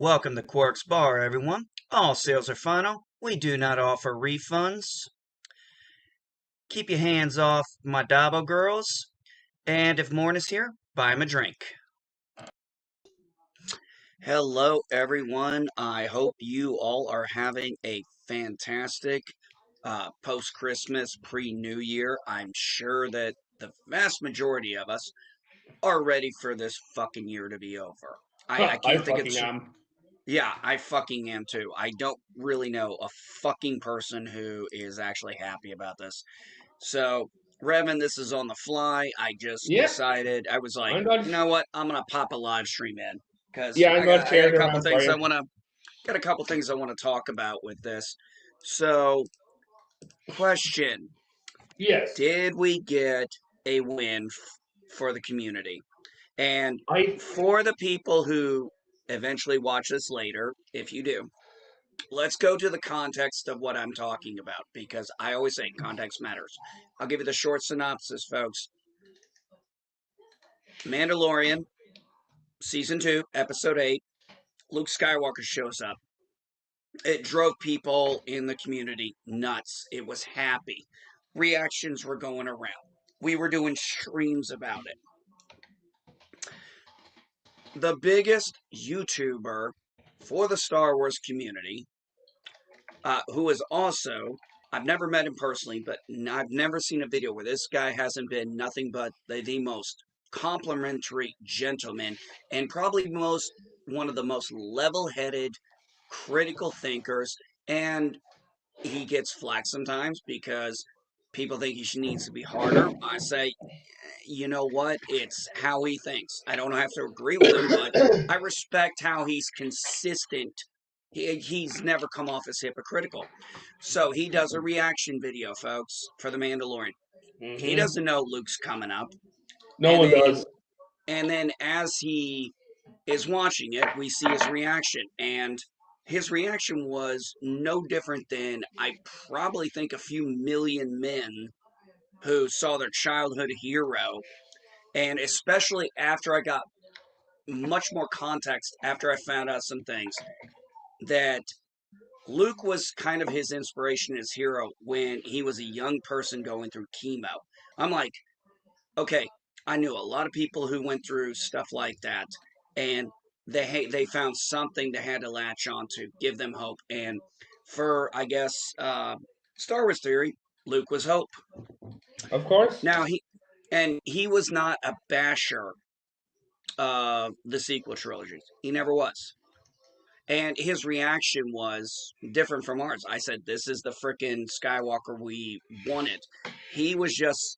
Welcome to Quark's Bar, everyone. All sales are final. We do not offer refunds. Keep your hands off my Dabo girls. And if Morn is here, buy him a drink. Hello, everyone. I hope you all are having a fantastic post-Christmas, pre-New Year. I'm sure that the vast majority of us are ready for this fucking year to be over. I I can't think of fucking am. Yeah, I fucking am too. I don't really know a fucking person who is actually happy about this. So, Revan, this is on the fly. I just Yeah, decided I was like, I'm not. you know what? I'm gonna pop a live stream in because Yeah, I'm not I got a sharing couple around for things you. I want to talk about with this. So, question: Yes, Did we get a win for the community? And I. for the people who eventually watch this later, if you do, let's go to the context of what I'm talking about because I always say context matters. I'll give you the short synopsis, folks. Mandalorian, season 2, episode 8. Luke Skywalker shows up. It drove people in the community nuts. It was happy. Reactions were going around. We were doing streams about it. The biggest YouTuber for the Star Wars community, who is also, I've never met him personally, but I've never seen a video where this guy hasn't been nothing but the most complimentary gentleman and probably one of the most level-headed critical thinkers. And he gets flack sometimes because people think he needs to be harder. I say, you know what? It's how he thinks. I don't have to agree with him, but I respect how he's consistent. He's never come off as hypocritical. So he does a reaction video, folks, for The Mandalorian. He hmm doesn't know Luke's coming up. No And one then does. and then as he is watching it, we see his reaction. And his reaction was no different than I probably think a few million men who saw their childhood hero. And especially after I got much more context, after I found out some things, that Luke was kind of his inspiration, his hero, when he was a young person going through chemo. I'm like, okay, I knew a lot of people who went through stuff like that, and they found something they had to latch on to, give them hope. And for I guess Star Wars theory, Luke was hope. Of course. Now he was not a basher of the sequel trilogy. He never was. And his reaction was different from ours. I said, "This is the freaking Skywalker we wanted." He was just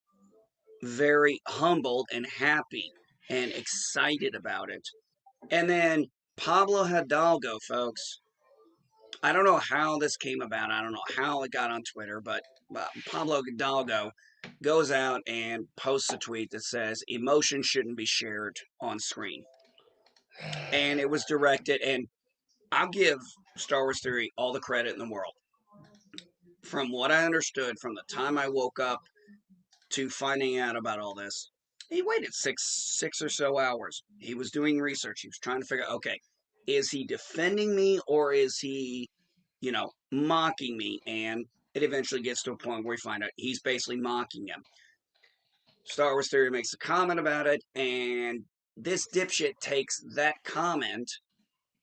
very humbled and happy and excited about it. And then Pablo Hidalgo, folks. I don't know how this came about. I don't know how it got on Twitter, but Pablo Hidalgo goes out and posts a tweet that says emotion shouldn't be shared on screen. And it was directed, and I'll give Star Wars Theory all the credit in the world. From what I understood, from the time I woke up to finding out about all this, he waited six or so hours. He was doing research. He was trying to figure out, okay, is he defending me or is he, mocking me? And it eventually gets to a point where we find out he's basically mocking him. Star Wars Theory makes a comment about it, and this dipshit takes that comment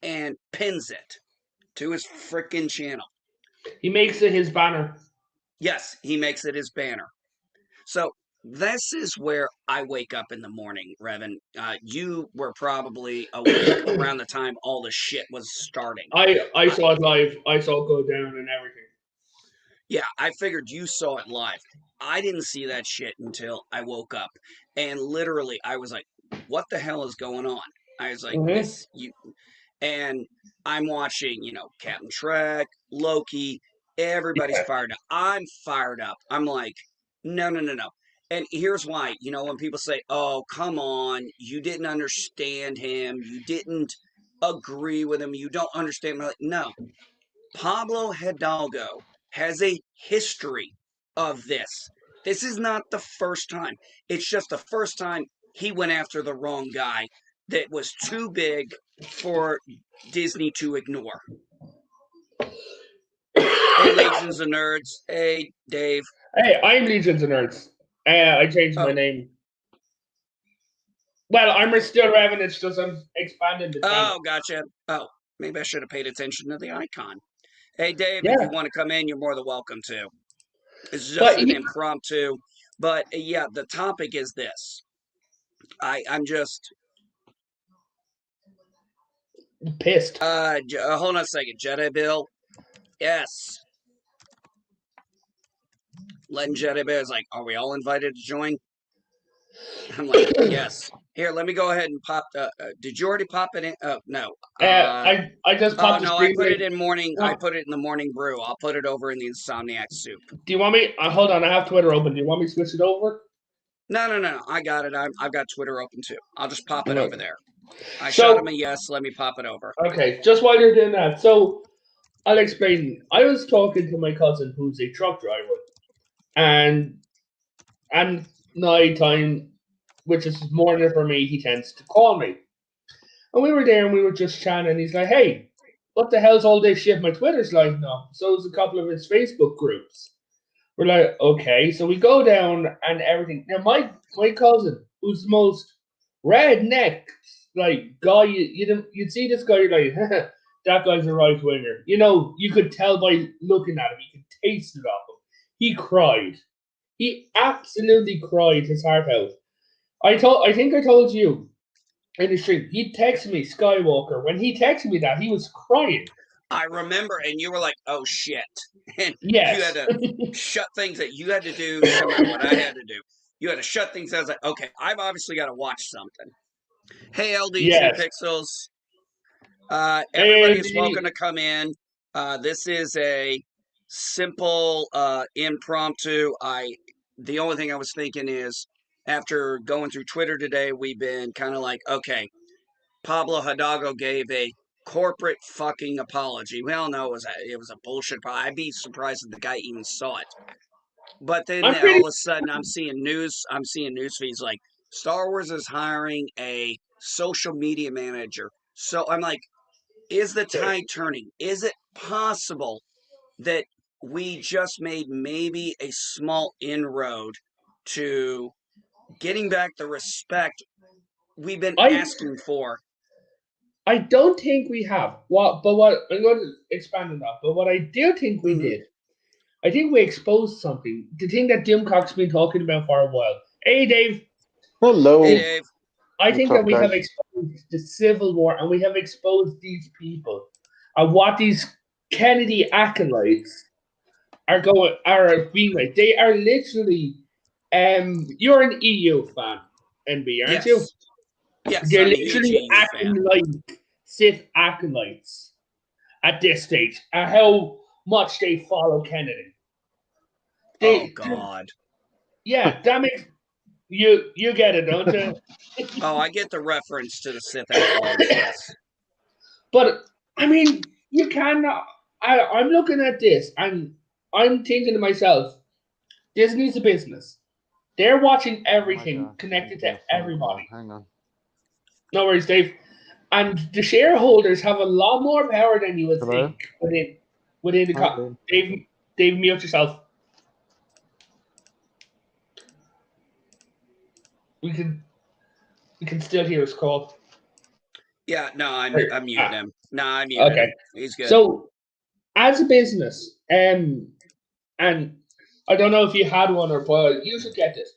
and pins it to his freaking channel. He makes it his banner. Yes, he makes it his banner. So this is where I wake up in the morning, Revan. You were probably awake around the time all the shit was starting. I Uh, saw it live. I saw it go down and everything. yeah, I figured you saw it live. I didn't see that shit until I woke up, and literally, I was like, "What the hell is going on?" I was like, hmm "This you," and I'm watching, Captain Trek, Loki. Everybody's Yeah. fired up. I'm fired up. I'm like, no, no, no, no. And here's why. When people say, "Oh, come on, you didn't understand him. You didn't agree with him. You don't understand." I'm like, no, Pablo Hidalgo has a history of this. This is not the first time. It's just the first time he went after the wrong guy. that was too big for Disney to ignore. Hey, Legions of Nerds. Hey, Dave. Hey, I'm Legions of Nerds. I changed my name. Well, I'm still Revan. It's just I'm expanding the channel. Oh, gotcha. Oh, maybe I should have paid attention to the icon. Hey, Dave, Yeah. if you want to come in, you're more than welcome to. It's just an impromptu. But yeah, the topic is this. I'm just pissed. Hold on a second. Jedi Bill. Yes. Len Jedi Bill is like, are we all invited to join? I'm like, yes. Here, let me go ahead and pop. Did you already pop it in? Oh, no. I just popped the screen. I put it in morning. I put it in the morning brew. I'll put it over in the Insomniac soup. Do you want me? Hold on. I have Twitter open. Do you want me to switch it over? No. I got it. I've got Twitter open too. I'll just pop it over there. I shot him a yes. Let me pop it over. Okay. Just while you're doing that, so I'll explain. I was talking to my cousin who's a truck driver, and night time, which is morning for me, he tends to call me. And we were there and we were just chatting, and he's like, hey, what the hell's all this shit my Twitter's lighting up? So it's a couple of his Facebook groups. We're like, okay. So we go down and everything. Now, my cousin, who's the most redneck, like, guy, you'd see this guy, you're like, that guy's a right winger. You know, you could tell by looking at him, you could taste it off him. He cried. He absolutely cried his heart out. I think I told you in the stream. He texted me Skywalker. When he texted me that, he was crying. I remember, and you were like, "Oh shit!" And yes. You had to shut things that you had to do. Similar to what I had to do. You had to shut things. I was like, "Okay, I've obviously got to watch something." Hey, LD2 Pixels. Everybody's welcome to come in. This is a simple impromptu. The only thing I was thinking is, after going through Twitter today, we've been kind of like, okay, Pablo Hidalgo gave a corporate fucking apology. We all know it was a bullshit. I'd be surprised if the guy even saw it. But then all of a sudden, I'm seeing news feeds like Star Wars is hiring a social media manager. So I'm like, is the tide turning? Is it possible that we just made maybe a small inroad to getting back the respect we've been asking for? I don't think we have. But what I'm going to expand on that. But what I do think we did, I think we exposed something. The thing that Doomcock's been talking about for a while. Hey, Dave. Hello. Hey, Dave. I think that we have exposed the Civil War, and we have exposed these people and what these Kennedy acolytes are being like. They are literally. You're an EU fan, NB, aren't you? Yes, they're literally acting like Sith acolytes at this stage, and how much they follow Kennedy. Oh God! Yeah, that makes you get it, don't you? Oh, I get the reference to the Sith acolytes. Yes, but I mean, you cannot. I'm looking at this, and I'm thinking to myself, Disney's a business. They're watching everything connected to everybody. Hang on. No worries, Dave. And the shareholders have a lot more power than you would think within the company. Dave, mute yourself. We can still hear his call. Yeah, no, I'm muting him. No, I'm muting him. He's good. So, as a business, and I don't know if you had one or but you should get this.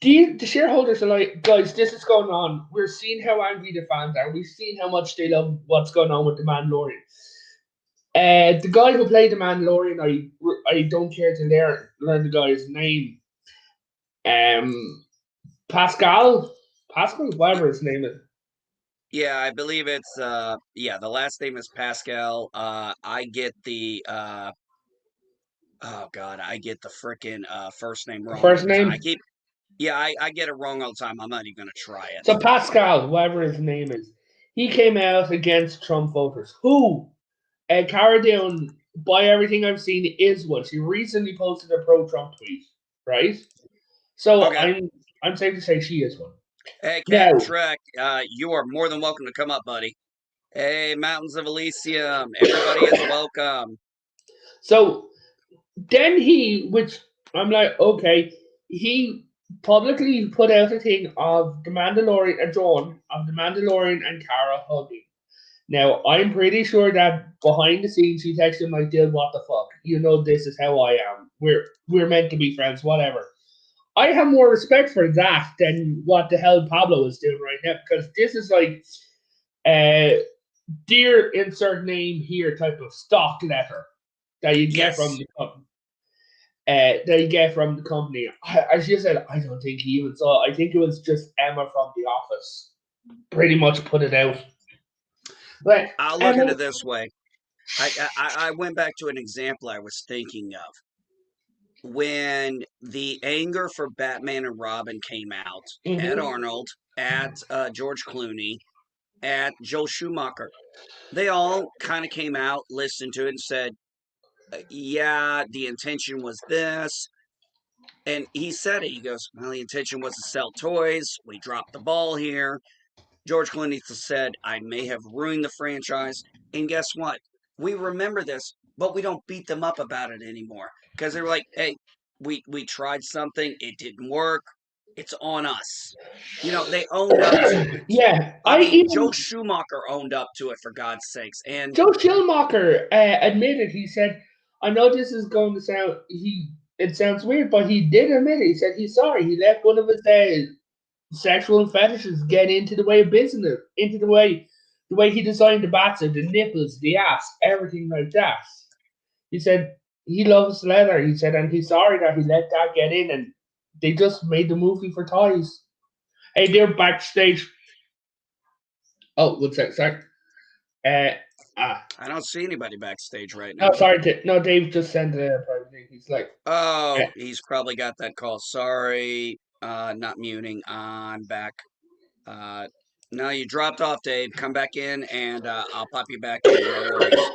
The shareholders are like, guys, this is going on. We're seeing how angry the fans are. We've seen how much they love what's going on with the Mandalorian. The guy who played the Mandalorian, I don't care to learn the guy's name. Pascal, whatever his name is. Yeah, I believe it's the last name is Pascal. I get the I get the freaking first name wrong. First name? I get it wrong all the time. I'm not even gonna try it. So Pascal, whatever his name is, he came out against Trump voters. Who, Cara Dune, by everything I've seen, is one. She recently posted a pro-Trump tweet, right? So I'm safe to say she is one. Hey, Captain Now, Trek, you are more than welcome to come up, buddy. Hey, Mountains of Elysium, everybody is welcome. so then which I'm like, okay, he publicly put out a thing of the Mandalorian, a drawing of the Mandalorian and Cara hugging. Now, I'm pretty sure that behind the scenes he texted him like, "Dude, what the fuck? You know this is how I am. We're meant to be friends, whatever." I have more respect for that than what the hell Pablo is doing right now, because this is like uh dear insert name here type of stock letter that you get from Yes. the company. As you said, I don't think he even saw. I think it was just Emma from The Office, pretty much put it out. But I'll look at Emma, it this way. I went back to an example I was thinking of. When the anger for Batman and Robin came out at mhm. Arnold, at George Clooney, at Joel Schumacher, they all kind of came out, listened to it, and said, yeah, the intention was this. And he said it. He goes, well, the intention was to sell toys. We dropped the ball here. George Clooney said, I may have ruined the franchise. And guess what? We remember this, but we don't beat them up about it anymore. Because they're like, hey, we tried something, it didn't work. It's on us. They owned up to it. Yeah, I I mean, Joe even Schumacher owned up to it, for God's sakes. And Joe Schillmacher admitted. He said, "I know this is going to sound it sounds weird, but he did admit it. He said he's sorry. He let one of his sexual fetishes get into the way of business, into the way he designed the batter, the nipples, the ass, everything like that." He said he loves leather. He said, and he's sorry that he let that get in, and they just made the movie for toys. Hey, they're backstage. Oh, one sec, sorry. Uh, I don't see anybody backstage right no, now. sorry. No, Dave just sent a private thing. He's like, Oh, he's probably got that call. Sorry, not muting. I'm back. Uh, no, you dropped off, Dave. Come back in, and I'll pop you back in. No worries.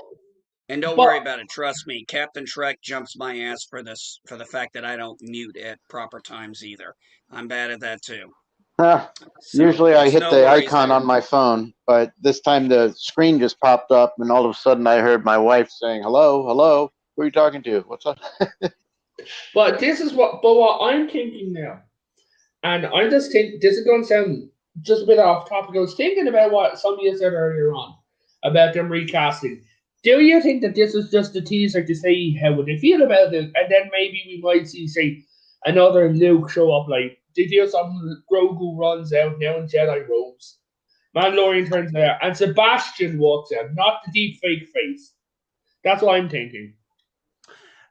And don't but worry about it. Trust me, Captain Trek jumps my ass for the fact that I don't mute at proper times either. I'm bad at that too. So Usually I it's hit no the worries icon there. on my phone, but this time the screen just popped up, and all of a sudden I heard my wife saying, "Hello, hello, who are you talking to? What's up?" this is what I'm thinking now, and I just think this is going to sound just a bit off topic. I was thinking about what somebody said earlier on about them recasting. Do you think that this is just a teaser to say how would they feel about it, and then maybe we might see, say, another Luke show up? Like they do something, Grogu runs out now in Jedi robes, Mandalorian turns out, and Sebastian walks out, not the deep fake face. That's what I'm thinking.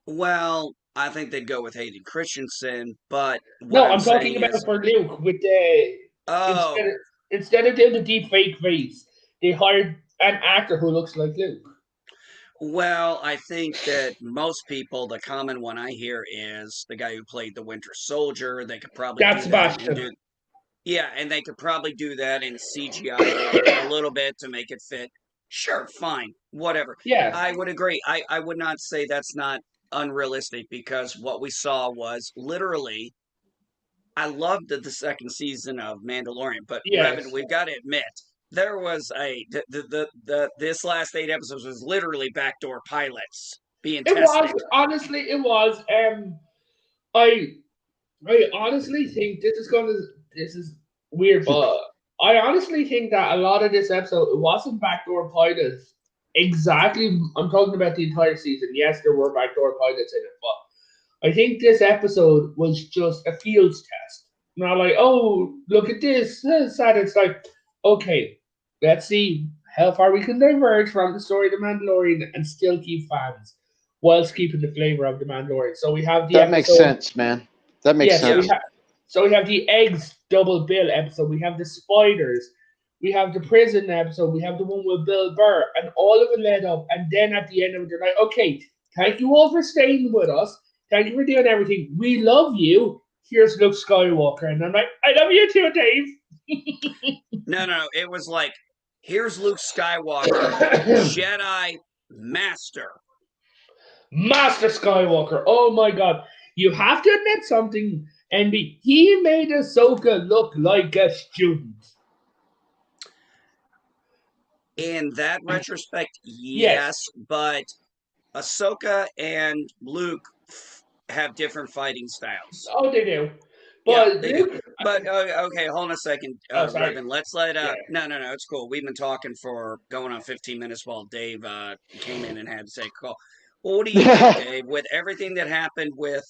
Well, I think they'd go with Hayden Christensen, but what No, I'm I'm talking saying about is, for Luke with the instead oh, of instead of doing the deep fake face, they hired an actor who looks like Luke. well, I think that most people, the common one I hear is the guy who played the Winter Soldier. They could probably That's do that and Sebastian. do, yeah, and they could probably do that and CGI it a little bit to make it fit. Sure, fine, whatever. Yeah. I would agree. I would not say that's not unrealistic because what we saw was literally. I loved the second season of Mandalorian, but Revan, Yes. we've got to admit there was this last 8 episodes was literally backdoor pilots being It was tested. honestly. It was. I I honestly think this is gonna. This is weird, but I honestly think that a lot of this episode it wasn't backdoor pilots. Exactly. I'm talking about the entire season. Yes, there were backdoor pilots in it, but I think this episode was just a fields test. Not like, oh, look at this. Sad. It's like, okay, let's see how far we can diverge from the story of the Mandalorian and still keep fans whilst keeping the flavor of the Mandalorian. So we have the That makes episode. sense, man. That makes Yeah, Yeah. sense. so we have the eggs double bill episode. We have the spiders. We have the prison episode. We have the one with Bill Burr, and all of it led up. And then at the end of it, they're like, "Okay, thank you all for staying with us. Thank you for doing everything. We love you. Here's Luke Skywalker." And I'm like, "I love you too, Dave." No. It was like, here's Luke Skywalker, Jedi Master. Master Skywalker. Oh my god. You have to admit something. And he made Ahsoka look like a student. In that retrospect, Yes. yes, but Ahsoka and Luke have different fighting styles. Oh, they do. Yeah, But they do. Luke, But okay, hold on a second, sorry. Revan. Let's let Yeah. no, it's cool. We've been talking for going on 15 minutes while Dave came in and had to say call. What do you think, Dave? With everything that happened with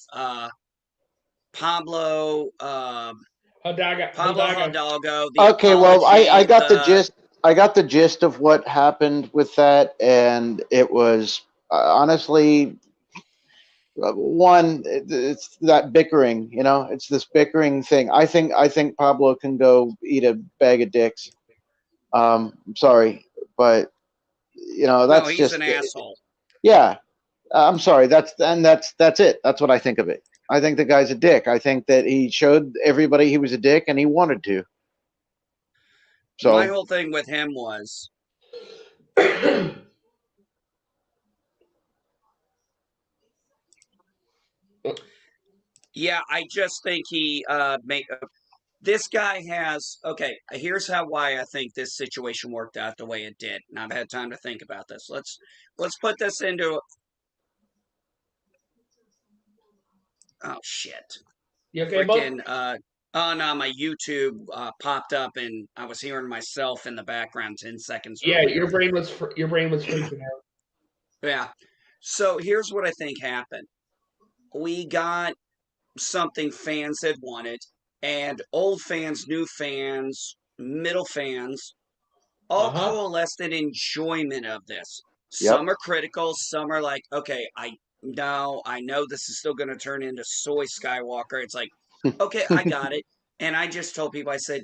Pablo Hidalgo. Hidalgo, the Okay, well, I apology, got the gist. I got the gist of what happened with that, and it was honestly one. It's that bickering, you know. It's this bickering thing. I think Pablo can go eat a bag of dicks. I'm sorry, but you know no, that's he's just an asshole. yeah. I'm sorry. That's it. That's what I think of it. I think the guy's a dick. I think that he showed everybody he was a dick, and he wanted to. My So whole thing with him was yeah, I just think he made this guy has okay. Here's why I think this situation worked out the way it did, and I've had time to think about this. Let's put this into oh shit, You okay, bud? freaking oh no, my YouTube popped up and I was hearing myself in the background 10 seconds Yeah, earlier. your brain was freaking out. Yeah. So here's what I think happened. We got something fans had wanted, and old fans, new fans, middle fans all coalesced in enjoyment of this. yep, Some are critical, some are like, okay, I know this is still going to turn into Soy Skywalker. It's like, okay, I got it. And I just told people, I said,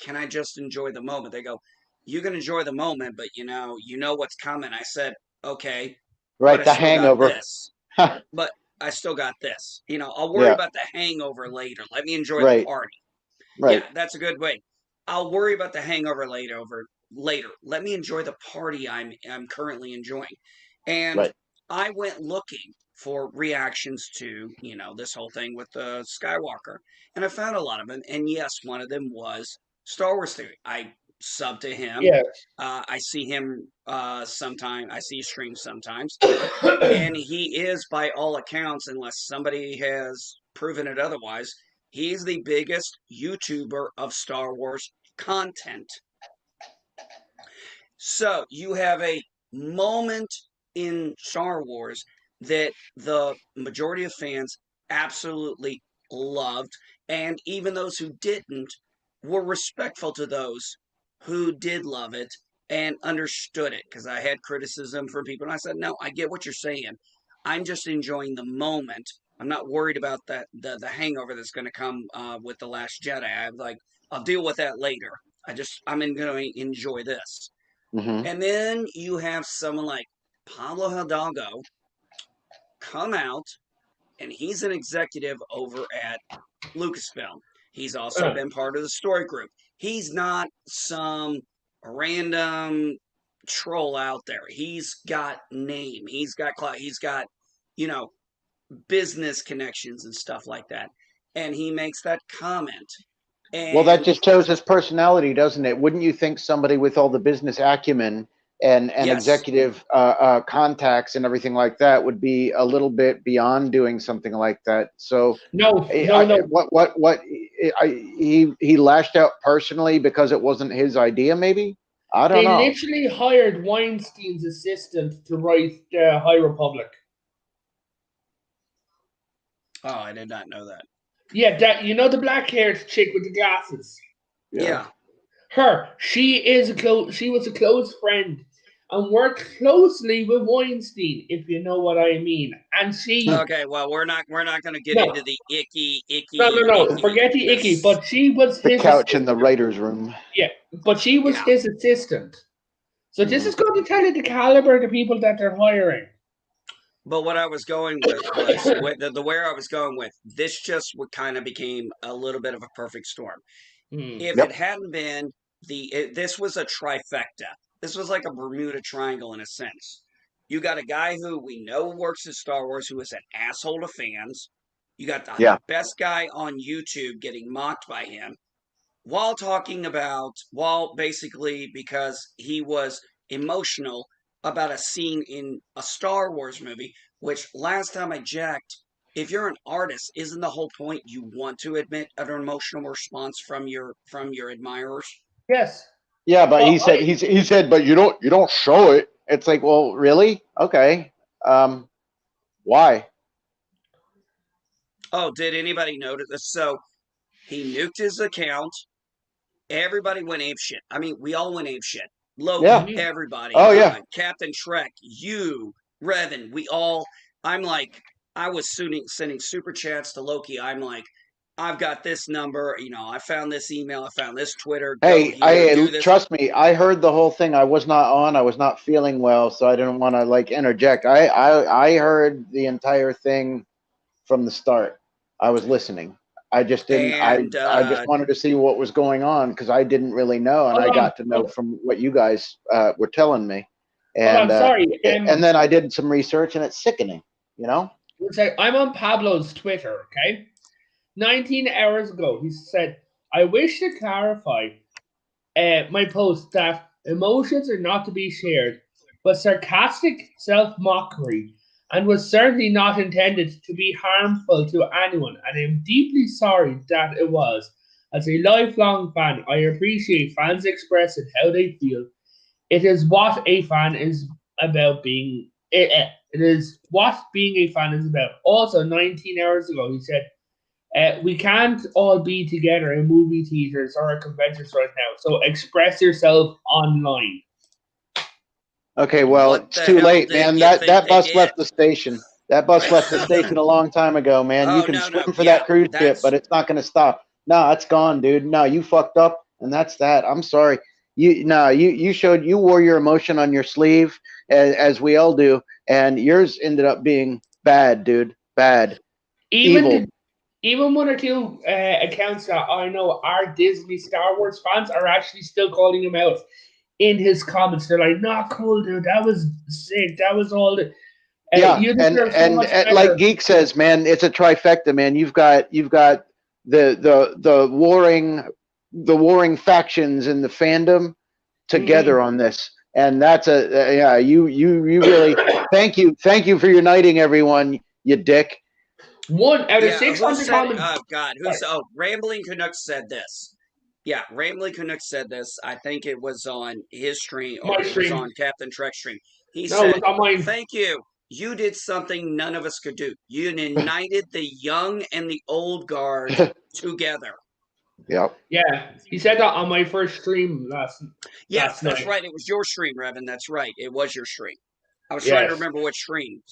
can I just enjoy the moment? They go, you can enjoy the moment, but you know what's coming. I said, okay, but right. I The still got Hangover. this. But I still got this. I'll worry Yeah, about the hangover later. Let me enjoy the right, party. Yeah, right, that's a good way. I'll worry about the hangover later. Let me enjoy the party I'm currently enjoying. And right. I went looking for reactions to, this whole thing with the Skywalker. And I found a lot of them. And yes, one of them was Star Wars Theory. I sub to him. Yeah. I see him sometime. I see streams sometimes. Yeah. And he is, by all accounts, unless somebody has proven it otherwise, he's the biggest YouTuber of Star Wars content. So you have a moment in Star Wars that the majority of fans absolutely loved, and even those who didn't were respectful to those who did love it and understood it. Because I had criticism from people, and I said, "No, I get what you're saying. I'm just enjoying the moment. I'm not worried about the hangover that's going to come with the Last Jedi. I'm like, I'll deal with that later. I'm going to enjoy this." Hmm. And then you have someone like Pablo Hidalgo come out, and he's an executive over at Lucasfilm. He's also been part of the story group. He's not some random troll out there. He's got name. He's got clout. He's got, you know, business connections and stuff like that. And he makes that comment. Well, that And just shows his personality, doesn't it? Wouldn't you think somebody with all the business acumen and yes, executive contacts and everything like that would be a little bit beyond doing something like that? So, No, no. he lashed out personally because it wasn't his idea, maybe. I don't They know. literally hired Weinstein's assistant to write the High Republic. oh, I did not know that. Yeah, the black-haired chick with the glasses. Yeah. Her. She was a close friend and worked closely with Weinstein, if you know what I mean. And she Okay, well, we're not going to get no, into the icky. no. Forget the icky. But she was The his couch in the assistant. writer's room. Yeah, but she was Yeah. his assistant. So this is going to tell you the caliber of the people that they're hiring. But what I was going with was the where I was going with this just would kind of became a little bit of a perfect storm. If it Yep. hadn't been this was a trifecta. This was like a Bermuda Triangle in a sense. You got a guy who we know works at Star Wars who is an asshole to fans. You got the Yeah. best guy on YouTube getting mocked by him while basically because he was emotional about a scene in a Star Wars movie, which last time I checked, if you're an artist, isn't the whole point you want to admit an emotional response from your admirers? Yes. Yeah, but But he said, but you don't show it. It's like, well, really? Okay. Why? Oh, did anybody notice this? So he nuked his account. Everybody went ape shit. I mean, we all went ape shit. Loki, Yeah. Mhm. everybody, Oh yeah. Captain Trek, you, Revan, we all. I'm like, I was sending super chats to Loki. I'm like, I've got this number. I found this email. I found this Twitter. Go Hey, here. Do this. trust me. I heard the whole thing. I was not on. I was not feeling well, so I didn't want to like interject. I heard the entire thing from the start. I was listening. I just didn't. And I just wanted to see what was going on because I didn't really know, and I hold on, got to know from what you guys were telling me, hold on. and Sorry. and then I did some research, and it's sickening. You know. I'm on Pablo's Twitter. Okay. 19 hours ago, he said, "I wish to clarify my post that emotions are not to be shared, but sarcastic self-mockery, and was certainly not intended to be harmful to anyone, and I am deeply sorry that it was. As a lifelong fan, I appreciate fans expressing how they feel. It is what a fan is about being. It is what being a fan is about." Also, 19 hours ago, he said, "We can't all be together in movie theaters or at conventions right now, so express yourself online." Okay, well, what it's the too hell late, did man. you think That they bus did? left the station. That bus left the station a long time ago, man. You Oh can no, swim for yeah, that cruise ship, that's but it's not going to stop. No, it's gone, dude. No, you fucked up, and that's that. I'm sorry. You wore your emotion on your sleeve, as we all do, and yours ended up being bad, dude. Bad, Even evil. the, even one or two accounts that I know are Disney Star Wars fans are actually still calling him out in his comments. They're like, "Not cool, dude. That was sick. That was all. Yeah, You and deserve so and, much and like better." Geek says, man, it's a trifecta, man. You've got the warring factions in the fandom Mhm. together on this, and that's yeah. You really thank you for uniting everyone, you dick. One out of yeah. Who 600 said? comments. Oh God, Sorry, Rambling Canucks said this. Yeah, Rambling Canucks said this. I think it was on his stream my or it was stream. on Captain Trek's stream. He No, it was said, on mine. "Thank you. You did something none of us could do. You united the young and the old guard together." Yep. Yeah, he said that on my first stream Yes, last that's night. right. It was your stream, Revan. That's right. It was your stream. I was trying to Yes. remember which stream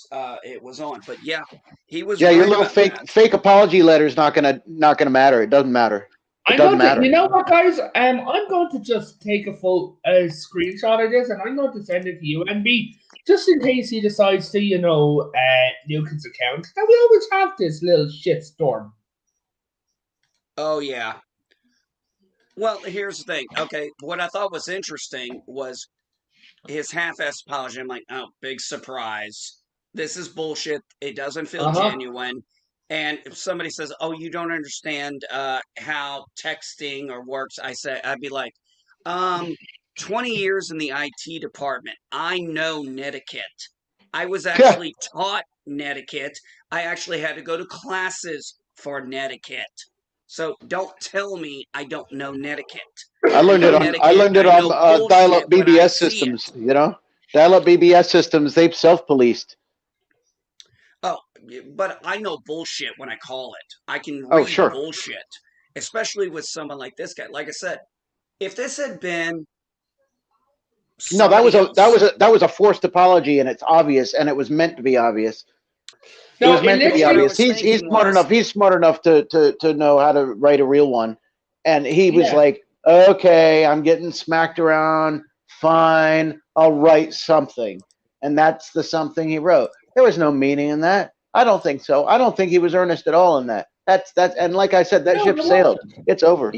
it was on, but yeah, he was Yeah, your right little about that. fake apology letter is not gonna matter. It doesn't matter. It I'm doesn't going to, matter. you know what, guys? I'm going to just take a screenshot of this, and I'm going to send it to you, and just in case he decides to, nuke his account. Now we always have this little shitstorm. Oh yeah. Well, here's the thing. Okay, what I thought was interesting was his half-assed apology. I'm like, oh, big surprise. This is bullshit. It doesn't feel Uh huh. genuine. And if somebody says, "Oh, you don't understand how texting or works," I'd be like, um, 20 years in the IT department. I know netiquette. I was actually taught netiquette. I actually had to go to classes for netiquette. So don't tell me I don't know netiquette. I know I netiquette learned and it I on know dial-up bullshit when I BBS see it. systems. You know, dial-up BBS systems. They've self-policed. Oh, but I know bullshit when I call it. I can Oh, read sure. bullshit, especially with someone like this guy. Like I said, if this had been No, somebody else, that was a forced apology, and it's obvious, and it was meant to be obvious. It No, was it meant to well, be what I literally, obvious. was He's thinking smart was, enough. He's smart enough to know how to write a real one, and he was yeah. like, "Okay, I'm getting smacked around. Fine, I'll write something," and that's the something he wrote. There was no meaning in that. I don't think so. I don't think he was earnest at all in that. That's and like I said, that No, ship there sailed. wasn't. It's over.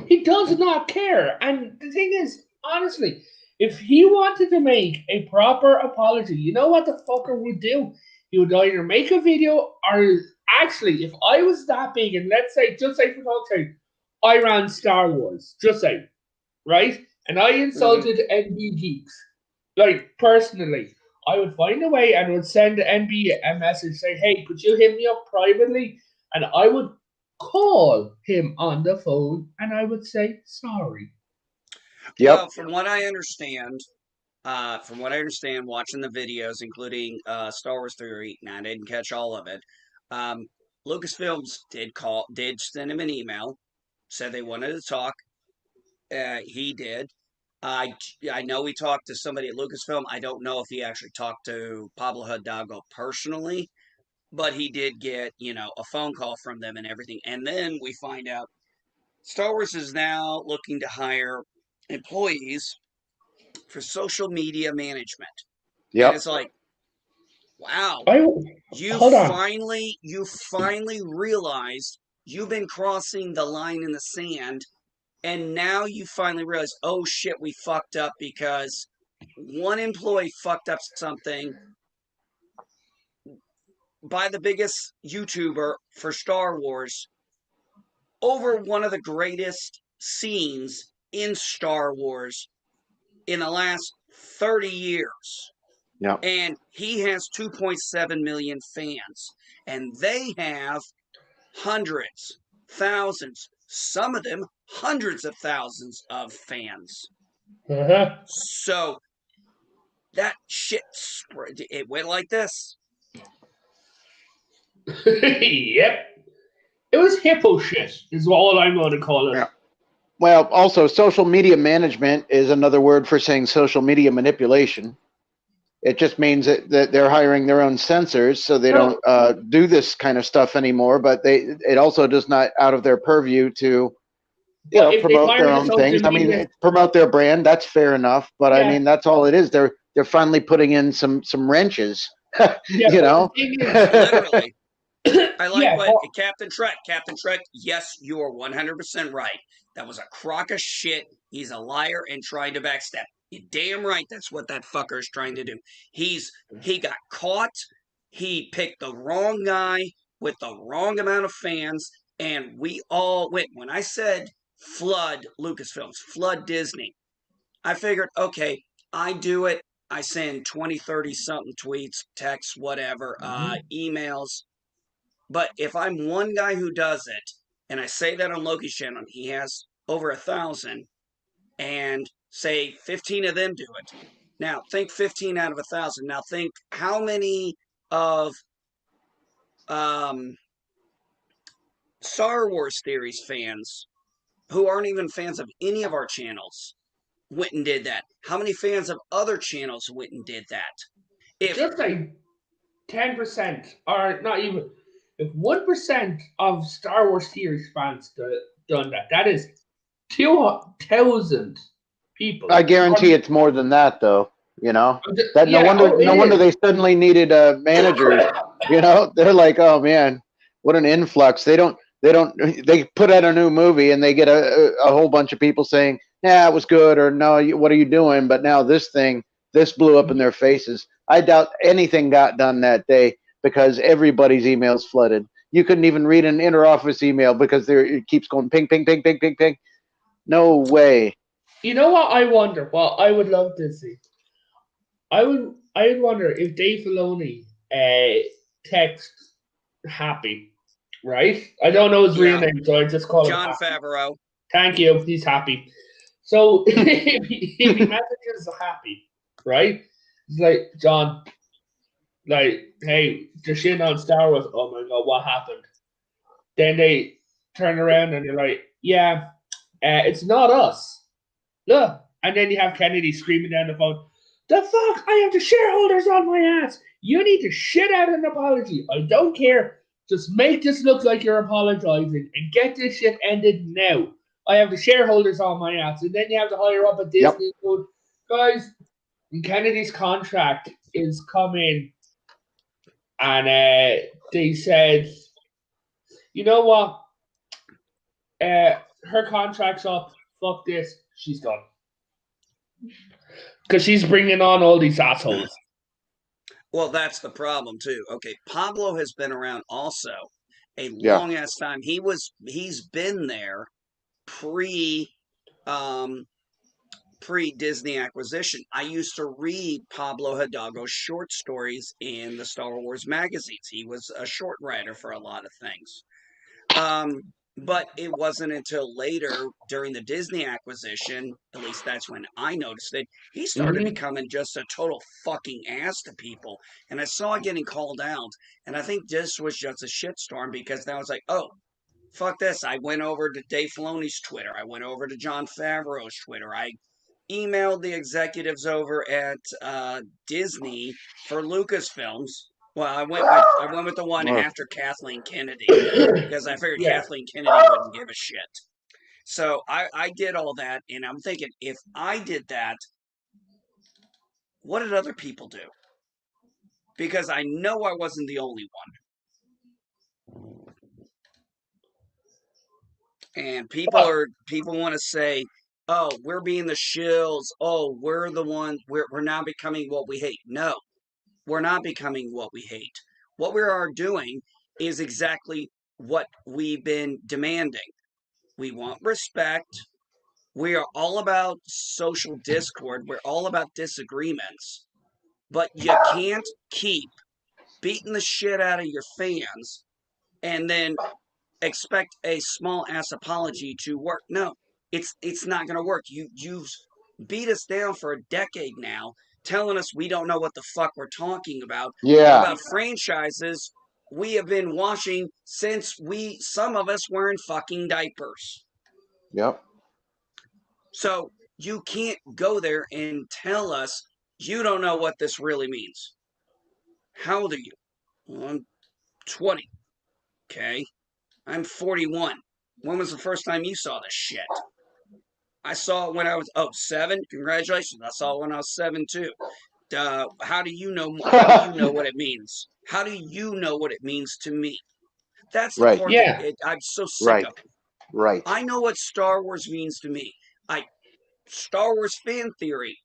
He does not care. And the thing is, honestly, if he wanted to make a proper apology, you know what the fucker would do? He would either make a video or actually, if I was that big, and let's say, just say for talk's sake, I ran Star Wars, just say, right? And I insulted NB geeks, like personally, I would find a way and would send NB a message saying, "Hey, could you hit me up privately?" And I would call him on the phone, and I would say sorry. Yep. Well, from what I understand, watching the videos, including Star Wars Theory, and I didn't catch all of it. Lucasfilms did send him an email, said they wanted to talk. He did. I know he talked to somebody at Lucasfilm. I don't know if he actually talked to Pablo Hidalgo personally, but he did get, a phone call from them and everything. And then we find out Star Wars is now looking to hire employees for social media management. Yep. And it's like, wow, you hold on. finally realized you've been crossing the line in the sand, and now you finally realize, oh shit, we fucked up because one employee fucked up something by the biggest YouTuber for Star Wars over one of the greatest scenes in Star Wars in the last 30 years. Yep. And he has 2.7 million fans. And they have hundreds, thousands, some of them hundreds of thousands of fans. So that shit spread. It went like this. Yep. It was hippo shit, is all I'm going to call it. Yeah. Well, also, social media management is another word for saying social media manipulation. It just means that they're hiring their own censors, so they don't do this kind of stuff anymore. But it also does not out of their purview to, promote their own things. I mean, promote their brand. That's fair enough. But I mean, that's all it is. They're finally putting in some wrenches. Literally. I like what Captain Trek, yes, you're 100% right. That was a crock of shit. He's a liar and trying to backstab. You're damn right that's what that fucker is trying to do. He got caught. He picked the wrong guy with the wrong amount of fans, and we all went. When I said flood Lucasfilms, flood Disney, I figured, okay, I do it. I send 20, 30 something tweets, texts, whatever, emails. But if I'm one guy who does it, and I say that on Loki's channel, and he has over 1,000, and say 15 of them do it. Now think 15 out of 1,000. Now think how many of Star Wars Theories fans who aren't even fans of any of our channels went and did that. How many fans of other channels went and did that? If just like 10%, or not even, if 1% of Star Wars Theories fans done that, that is 2,000 people. I guarantee it's more than that, though. No wonder they suddenly needed managers. They're like, oh man, what an influx. They put out a new movie and they get a whole bunch of people saying, yeah, it was good, or no, what are you doing? But now this blew up in their faces. I doubt anything got done that day because everybody's emails flooded. You couldn't even read an inter-office email because it keeps going ping, ping, ping, ping, ping, ping. No way. You know what I wonder? Well, I would love to see. I would wonder if Dave Filoni text Happy, right? I don't know his real name, so I just call him Jon Favreau. Thank you. He's Happy. So if he messages Happy, right? He's like, John, like, hey, the shit on Star Wars. Oh my God, what happened? Then they turn around and they're like, yeah, it's not us. Look. And then you have Kennedy screaming down the phone, the fuck? I have the shareholders on my ass. You need to shit out an apology. I don't care. Just make this look like you're apologizing and get this shit ended now. I have the shareholders on my ass. And then you have to hire up a Disney going, guys, Kennedy's contract is coming. And they said, you know what? Her contract's up. Fuck this. She's done. Because she's bringing on all these assholes. Well, that's the problem, too. Okay, Pablo has been around also. a Yeah. long ass time. He's been there pre um pre Disney acquisition. I used to read Pablo Hidalgo's short stories in the Star Wars magazines. He was a short writer for a lot of things. But it wasn't until later during the Disney acquisition, at least that's when I noticed it, he started Hmm. becoming just a total fucking ass to people. And I saw it getting called out. And I think this was just a shitstorm because now it's like, oh, fuck this. I went over to Dave Filoni's Twitter. I went over to Jon Favreau's Twitter. I emailed the executives over at Disney for Lucasfilms. Well, I went with the one after Kathleen Kennedy because I figured Yeah. Kathleen Kennedy wouldn't give a shit. So I did all that, and I'm thinking if I did that, what did other people do? Because I know I wasn't the only one. And people want to say, "Oh, we're being the shills. Oh, we're the one. We're now becoming what we hate." No, we're not becoming what we hate. What we are doing is exactly what we've been demanding. We want respect. We are all about social discord. We're all about disagreements. But you can't keep beating the shit out of your fans and then expect a small ass apology to work. No, it's not going to work. You've beat us down for a decade now, telling us we don't know what the fuck we're talking Yeah. about franchises we have been watching since some of us were in fucking diapers. Yep. So you can't go there and tell us you don't know what this really means. How old are you? Well, I'm 20. Okay. I'm 41. When was the first time you saw this shit? I saw it when I was 7. Congratulations. I saw it when I was 7 too. How do you know? How do you know what it means? How do you know what it means to me? That's the Right. part that Yeah. I'm so sick Right. of. Right. I know what Star Wars means to me. I Star Wars fan theory.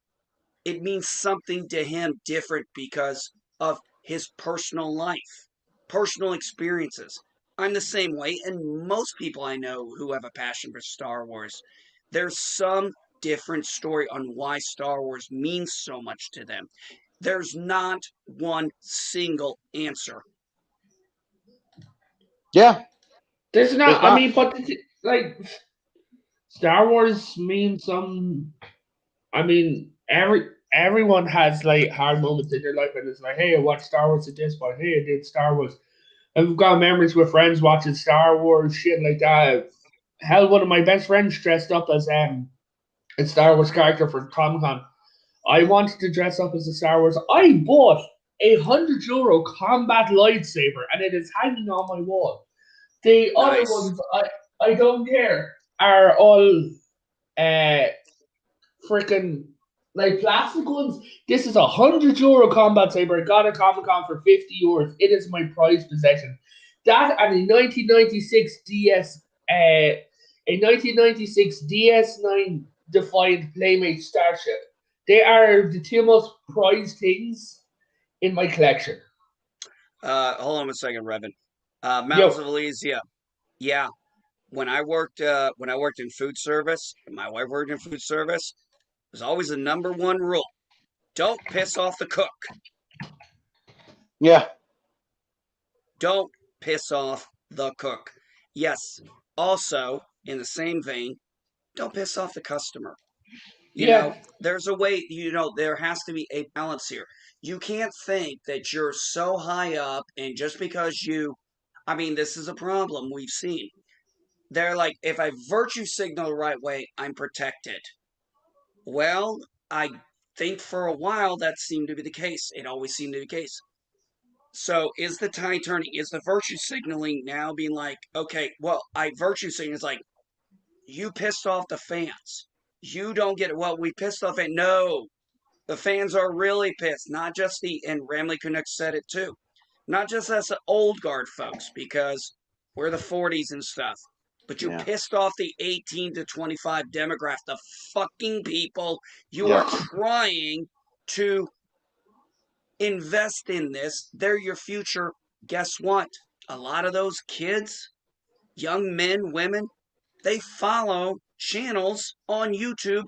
It means something to him different because of his personal life, personal experiences. I'm the same way, and most people I know who have a passion for Star Wars, there's some different story on why Star Wars means so much to them. There's not one single answer. Yeah. There's There's not. I not. mean, but like Star Wars means some. I mean, everyone has like hard moments in their life, and it's like, hey, I watched Star Wars at this point. Hey, I did Star Wars. I've got memories with friends watching Star Wars, shit like that. Hell, one of my best friends dressed up as a Star Wars character for Comic Con. I wanted to dress up as a Star Wars. I bought €100 combat lightsaber, and it is hanging on my wall. The other Nice. ones, I don't care, are all uh freaking like plastic ones. This is €100 combat saber. I got a Comic Con for €50. It is my prized possession. That and a 1996 DS, a 1996 DS9 Defiant Playmate Starship. They are the two most prized things in my collection. Hold on a second, Revan. Mountains Yo, of Elysia. Yeah, when I worked in food service, and my wife worked in food service, there's always the number one rule: don't piss off the cook. Yeah. Don't piss off the cook. Yes. Also, in the same vein, don't piss off the customer. yeah, There's a way, there has to be a balance here. You can't think that you're so high up and just because I mean, this is a problem we've seen. They're like, if I virtue signal the right way, I'm protected. Well, I think for a while that seemed to be the case. It always seemed to be the case. So is the tide turning? Is the virtue signaling now being like, okay, well, I virtue signal is like, you pissed off the fans. You don't get it. Well, we pissed off it. No, the fans are really pissed. Not just and Ramley Canuck said it too. Not just us old guard folks, because we're the 40s and stuff. But you Yeah. pissed off the 18 to 25 demographic, the fucking people you are Yeah. trying to invest in this. They're your future. Guess what? a lot of those kids, young men, women, they follow channels on YouTube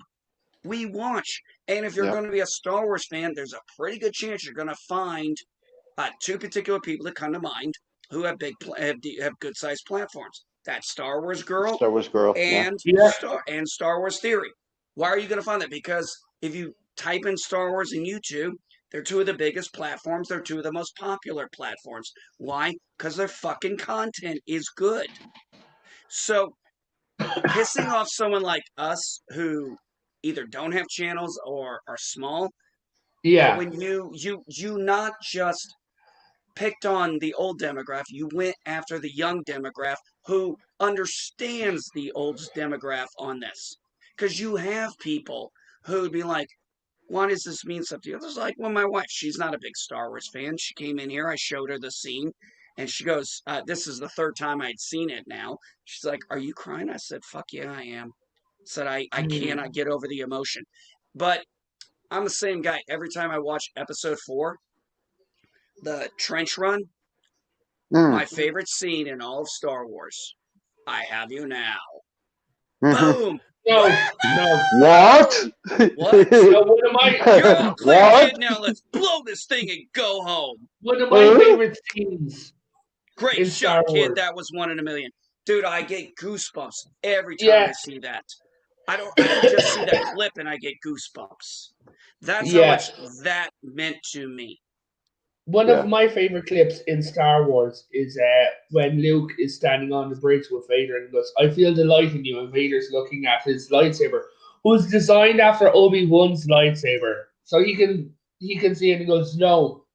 we watch. And if you're Yep. going to be a Star Wars fan, there's a pretty good chance you're going to find two particular people that come to mind who have have good sized platforms. That's Star Wars Girl Star Wars Girl. Yeah. and Yeah. Star Wars Theory. Why are you going to find that? Because if you type in Star Wars in YouTube, they're two of the biggest platforms. They're two of the most popular platforms. Why? Because their fucking content is good. So pissing off someone like us who either don't have channels or are small, but Yeah. when you not just picked on the old demographic, you went after the young demographic who understands the old demographic on this. Because you have people who'd be like, why does this mean something to you? It's like, well, my wife, she's not a big Star Wars fan. She came in here, I showed her the scene, and she goes, this is the third time I'd seen it now. She's like, are you crying? I said, fuck yeah, I am. Said, I cannot get over the emotion. But I'm the same guy. Every time I watch episode 4, the trench run, my favorite scene in all of Star Wars, I have you now. Boom! No. What? What? No, one of my You're all clear, What? kid. Now let's blow this thing and go home. favorite scenes. Great In shot, Star kid. Wars. That was 1 in a million. Dude, I get goosebumps every time Yeah. I see that. I don't just see that clip and I get goosebumps. That's how much that meant to me. One of my favorite clips in Star Wars is when Luke is standing on the bridge with Vader and goes, I feel the light in you, and Vader's looking at his lightsaber, who's designed after Obi-Wan's lightsaber. So he can see it and he goes, no,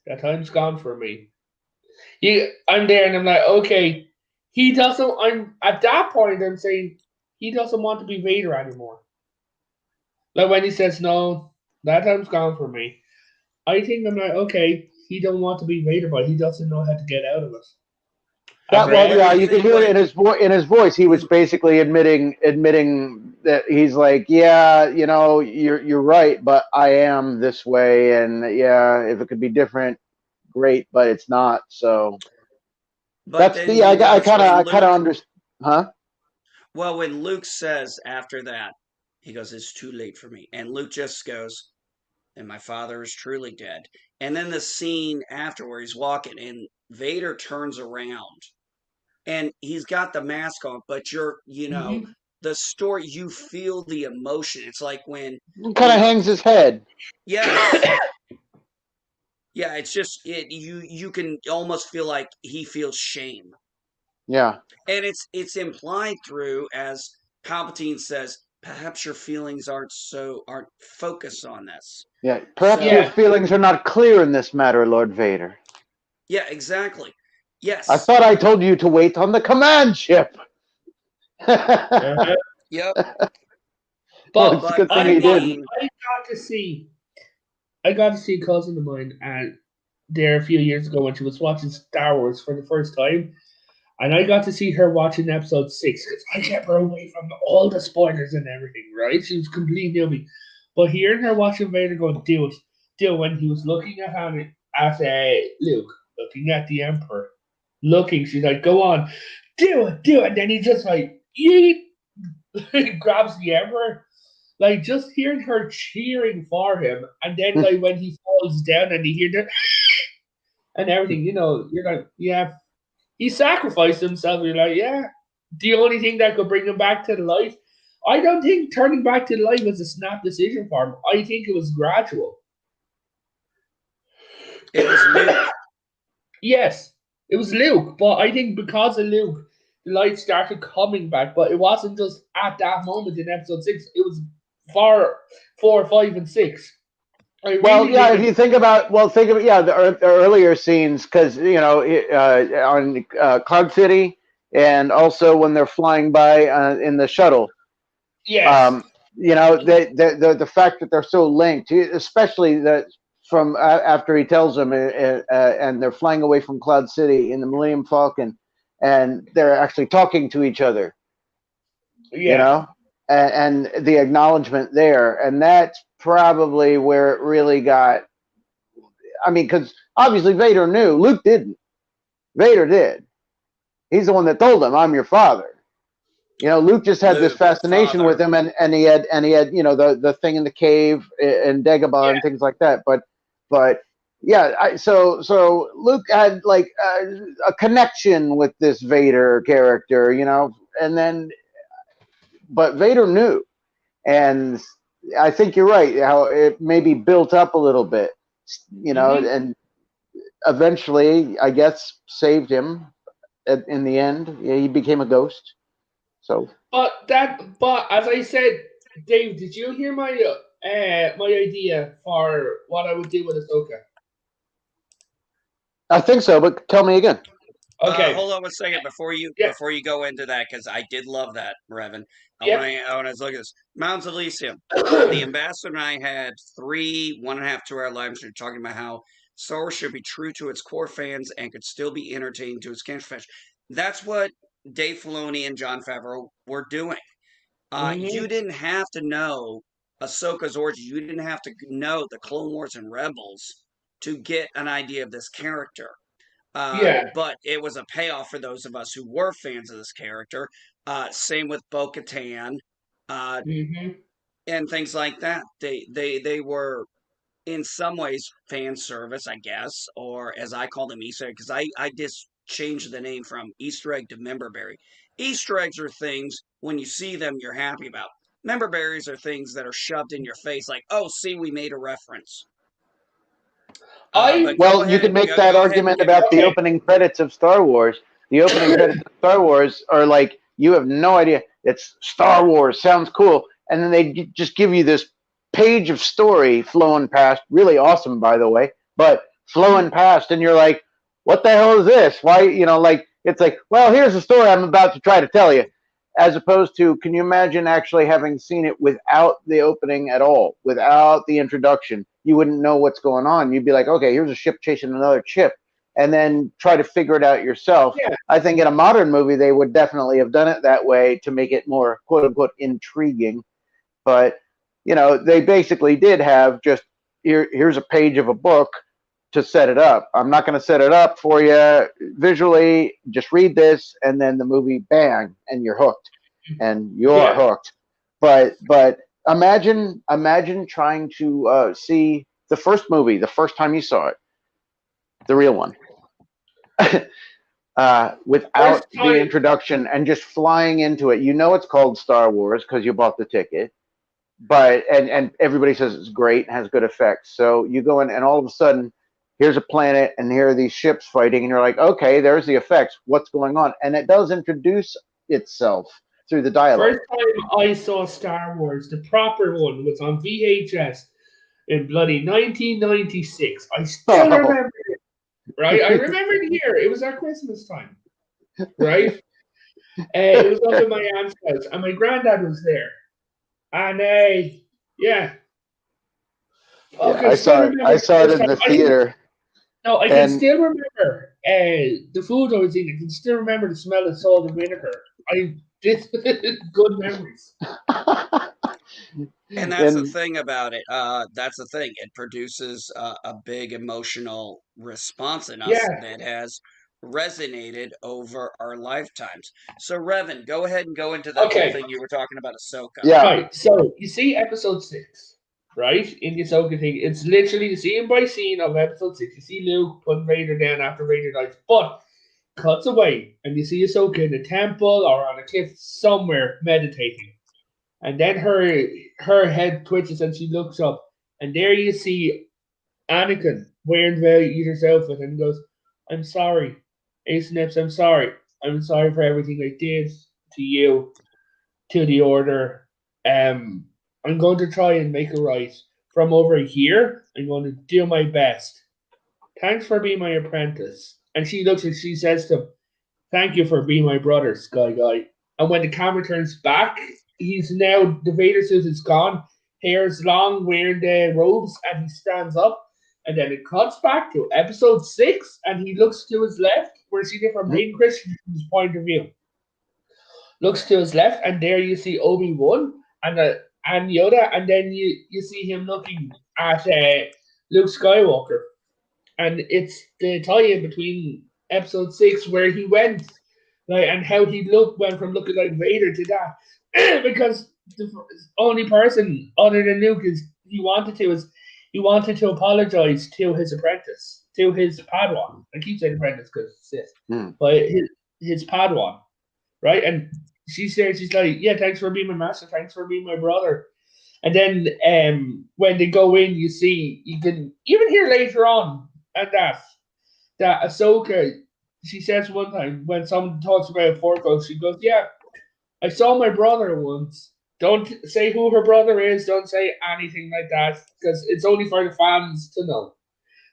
that time's gone for me. I'm there and I'm like, okay, at that point I'm saying he doesn't want to be Vader anymore. Like when he says, no, that time's gone for me. I think I'm like, okay, he don't want to be Vader, but he doesn't know how to get out of it. You can hear it in his voice. He was basically admitting that he's like, yeah, you're right, but I am this way, and yeah, if it could be different, great, but it's not. So But that's I kind of understand, huh? Well, when Luke says after that, he goes, it's too late for me, and Luke just goes, and my father is truly dead. And then the scene after where he's walking and Vader turns around and he's got the mask on, but the story, you feel the emotion. It's like when kind of hangs his head. Yeah. Yeah, it's just you can almost feel like he feels shame. Yeah. And it's implied through, as Palpatine says, perhaps your feelings aren't focused on this. Yeah, perhaps your feelings are not clear in this matter, Lord Vader. Yeah, exactly. Yes. I thought I told you to wait on the command ship. Yep. But it's a good thing he didn't. I got to see a cousin of mine there a few years ago when she was watching Star Wars for the first time. And I got to see her watching episode 6 because I kept her away from all the spoilers and everything, right? She was completely newbie. But hearing her watching Vader go, do it, when he was looking at Luke, looking at the Emperor, she's like, go on, do it. And then he just like, grabs the Emperor. Like, just hearing her cheering for him. And then, like, when he falls down and you hear that and everything, you're like, yeah. He sacrificed himself. You're like, yeah. The only thing that could bring him back to life. I don't think turning back to life was a snap decision for him. I think it was gradual. It was Luke. Yes, it was Luke. But I think because of Luke, the light started coming back. But it wasn't just at that moment in episode 6. It was 4, 5, and 6. If you think about the earlier scenes, because on Cloud City, and also when they're flying by in the shuttle. Yes. The fact that they're so linked, especially that from after he tells them, and they're flying away from Cloud City in the Millennium Falcon, and they're actually talking to each other. Yeah. And the acknowledgement there, and that's probably where it really got. I mean, because obviously Vader knew, Luke didn't. Vader did. He's the one that told him, "I'm your father." Luke just had this Luke, fascination father. with him, and he had the thing in the cave and Dagobah and things like that. But yeah, so Luke had like a connection with this Vader character, but Vader knew, and I think you're right. How it maybe built up a little bit, and eventually, I guess, saved him. In the end, yeah, he became a ghost. So, But as I said, Dave, did you hear my idea for what I would do with Ahsoka? I think so, but tell me again. Okay. Hold on 1 second before you go into that, because I did love that, Revan. I want to look at this. Mountains of Elysium. The ambassador and I had 3 1.5 2-hour lives. We're talking about how Star Wars should be true to its core fans and could still be entertaining to its fans. That's what Dave Filoni and Jon Favreau were doing. You didn't have to know Ahsoka's origin. You didn't have to know the Clone Wars and Rebels to get an idea of this character. But it was a payoff for those of us who were fans of this character. Same with Bo-Katan, and things like that. They were in some ways fan service, I guess, or as I call them, Easter egg, because I just changed the name from Easter egg to member berry. Easter eggs are things when you see them you're happy about. Member berries are things that are shoved in your face, like, oh, see, we made a reference. Well, you can make that argument about the opening credits of Star Wars. The opening credits of Star Wars are like, you have no idea. It's Star Wars, sounds cool. And then they just give you this page of story flowing past, really awesome, by the way, but flowing past, and you're like, what the hell is this? Why, it's like, well, here's the story I'm about to try to tell you. As opposed to, can you imagine actually having seen it without the opening at all, without the introduction? You wouldn't know what's going on. You'd be like, okay, here's a ship chasing another ship, and then try to figure it out yourself. Yeah. I think in a modern movie, they would definitely have done it that way to make it more, quote unquote, intriguing. But, they basically did have just, here's a page of a book to set it up. I'm not going to set it up for you visually. Just read this, and then the movie, bang, and you're hooked, and you're hooked. But imagine trying to see the first movie the first time you saw it, the real one, without the introduction, and just flying into it. It's called Star Wars because you bought the ticket, but and everybody says it's great and has good effects. So you go in, and all of a sudden, here's a planet, and here are these ships fighting, and you're like, okay, there's the effects. What's going on? And it does introduce itself through the dialogue. First time I saw Star Wars, the proper one, was on VHS in bloody 1996. I still remember it, right? I remember the year. It was at Christmas time, right? It was up in my aunt's house, and my granddad was there. And, I saw it in the theater. I can still remember the food I was eating. I can still remember the smell of salt and vinegar. Good memories. And that's the thing about it. That's the thing. It produces a big emotional response in us that has resonated over our lifetimes. So, Revan, go ahead and go into that whole thing you were talking about, Ahsoka. Yeah. Right. So, you see episode 6, right? In the Ahsoka thing. It's literally the scene by scene of episode 6. You see Luke putting Vader down after Vader dies. But cuts away, and you see Ahsoka in a temple or on a cliff somewhere meditating. And then her head twitches and she looks up, and there you see Anakin wearing Vader's outfit, and goes, "I'm sorry, Ace Nips, I'm sorry. I'm sorry for everything I did to you, to the Order. I'm going to try and make it right. From over here, I'm going to do my best. Thanks for being my apprentice." And she looks and she says to him, "Thank you for being my brother, Sky Guy." And when the camera turns back, he's now, the Vader suit is gone, hair's long, wearing the robes, and he stands up. And then it cuts back to episode 6, and he looks to his left. We're seeing it from Hayden Christensen's point of view. Looks to his left, and there you see Obi-Wan and Yoda, and then you see him looking at Luke Skywalker. And it's the tie-in between episode 6 where he went, like, and how he went from looking like Vader to that, because the only person other than Luke he wanted to apologize to his apprentice, to his Padawan. I keep saying apprentice because it's Sith, but his Padawan, right? And she's like, yeah, thanks for being my master, thanks for being my brother. And then when they go in, you can even hear later on and that Ahsoka, she says one time when someone talks about Forco, she goes, yeah, I saw my brother once. Don't say who her brother is. Don't say anything like that because it's only for the fans to know.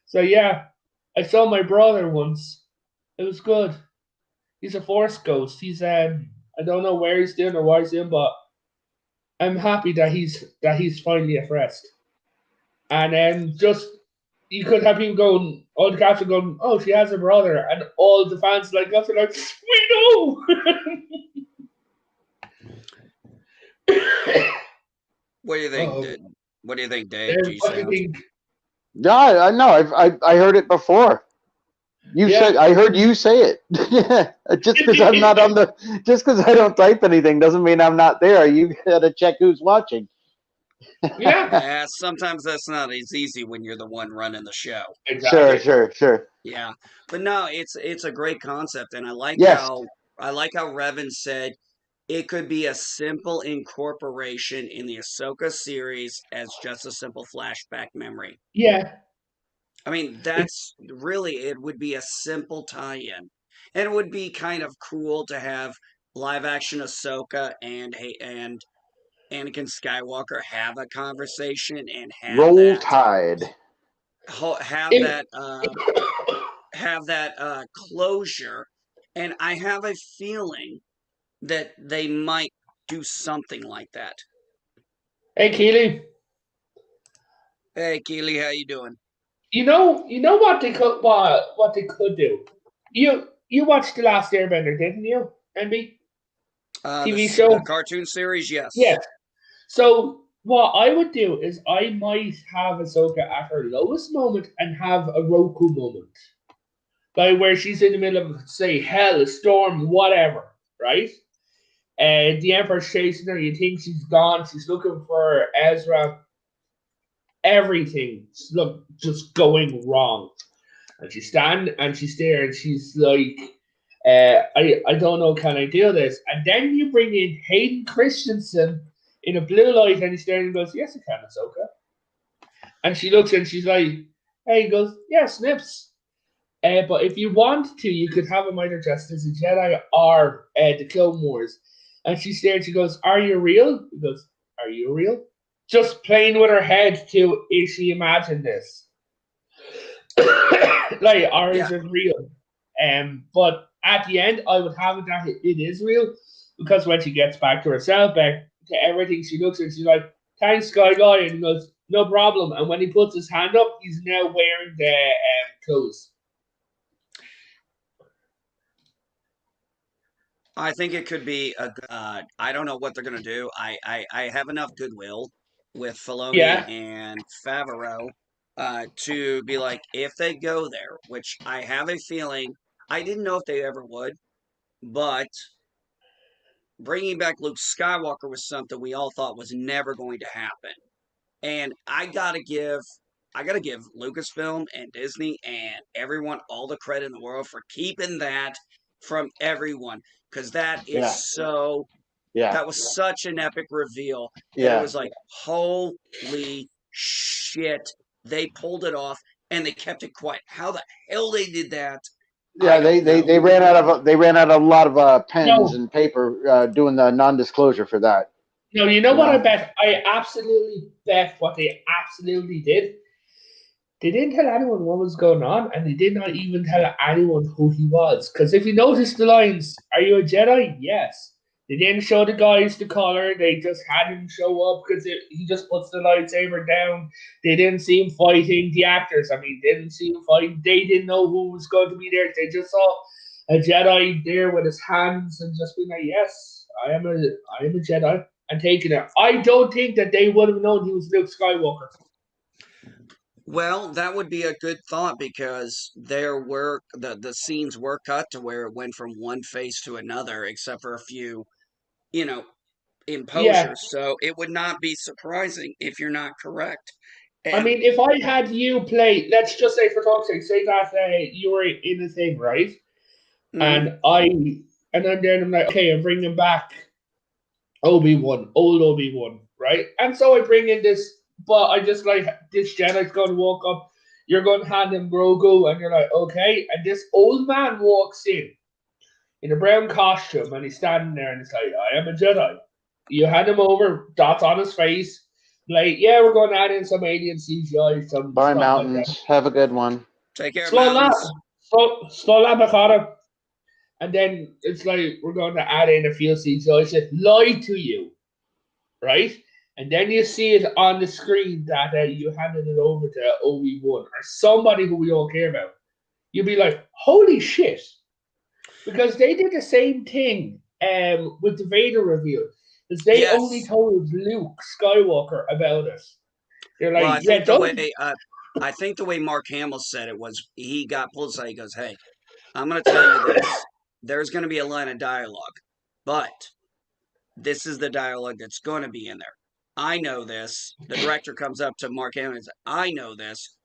So yeah, I saw my brother once. It was good. He's a Force ghost. He's I don't know where he's doing or what he's doing, but I'm happy that he's finally at rest. And then just you could have people going, all the cast are going, oh, she has a brother, and all the fans like us are like, we know. What do you think, Dave? What do you think, Dave? Yeah, I know. I heard it before. Said I heard you say it. Just because I'm not just because I don't type anything doesn't mean I'm not there. You gotta check who's watching. Yeah, sometimes that's not as easy when you're the one running the show. Exactly. Sure. Yeah, but no, it's a great concept, and I like how Revan said it could be a simple incorporation in the Ahsoka series as just a simple flashback memory. Yeah. I mean, that's really, it would be a simple tie-in. And it would be kind of cool to have live action Ahsoka and Anakin Skywalker have a conversation and have Roll Tide. Have that closure. And I have a feeling that they might do something like that. Hey, Keely. Hey, Keely, how you doing? You know what they could do. You watched The Last Airbender, didn't you, MB? TV show, the cartoon series, yes. Yes. So what I would do is I might have Ahsoka at her lowest moment and have a Roku moment, like where she's in the middle of, say, hell, a storm, whatever, right? And the Emperor's chasing her. You think she's gone. She's looking for Ezra. Everything's just going wrong. And she's standing and she's there and she's like, I don't know, can I do this? And then you bring in Hayden Christensen in a blue light and he's there and he goes, yes, I can, Ahsoka. And she looks and she's like, hey, he goes, yeah, Snips. But if you want to, you could have him either dressed as a Jedi or the Clone Wars. And she's there and she goes, are you real? He goes, are you real? Just playing with her head to, is she imagine this? Like, or is it real? But at the end, I would have it that it is real, because when she gets back to herself, back to everything, she looks and she's like, thanks, Sky Guy, and he goes, no problem. And when he puts his hand up, he's now wearing the clothes. I think it could be I don't know what they're gonna do. I have enough goodwill with Filoni and Favreau to be like, if they go there, which I have a feeling, I didn't know if they ever would, but bringing back Luke Skywalker was something we all thought was never going to happen. And I gotta give Lucasfilm and Disney and everyone all the credit in the world for keeping that from everyone, because that is that was such an epic reveal. It was like, holy shit, they pulled it off and they kept it quiet. How the hell they did that? Yeah, they ran out of a lot of pens and paper doing the non-disclosure for that. No, you know what I bet? I absolutely bet what they absolutely did. They didn't tell anyone what was going on, and they did not even tell anyone who he was. Because if you notice the lines, are you a Jedi? Yes. They didn't show the guys the color. They just had him show up because he just puts the lightsaber down. They didn't see him fighting. The actors, didn't see him fighting. They didn't know who was going to be there. They just saw a Jedi there with his hands and just being like, yes, I am a Jedi. And taking it. I don't think that they would have known he was Luke Skywalker. Well, that would be a good thought because there were the scenes were cut to where it went from one face to another, except for a few, you know, Yeah, imposers. So it would not be surprising if you're not correct. I And mean, if I had you play, let's just say for talk's sake, say that you were in a thing, right? mhm, And then I'm like, okay, I'm bringing back Obi-Wan, old Obi-Wan, right? And so I bring in this, but I just like, this Jedi's going to walk up, you're going to hand him Grogu, and you're like, okay. And this old man walks in a brown costume, and he's standing there, and he's like, I am a Jedi. You hand him over, dots on his face, like, yeah, we're going to add in some alien CGI, some Bye, stuff like that. mountains. Have a good one. take care, Slow lab, mountains. slow lab, Mikado. And then it's like, we're going to add in a few CGI shit, lie to you, right? And then you see it on the screen that you handed it over to Obi-Wan or somebody who we all care about. You'd be like, holy shit. Because they did the same thing with the Vader reveal. Because they only Yes. told Luke Skywalker about it. They're like, Well, yeah, don't. I think the way Mark Hamill said it was he got pulled aside. He goes, "Hey, I'm going to tell you this. There's going to be a line of dialogue, but this is the dialogue that's going to be in there. I know this." The director comes up to Mark Hamill and says, "I know this.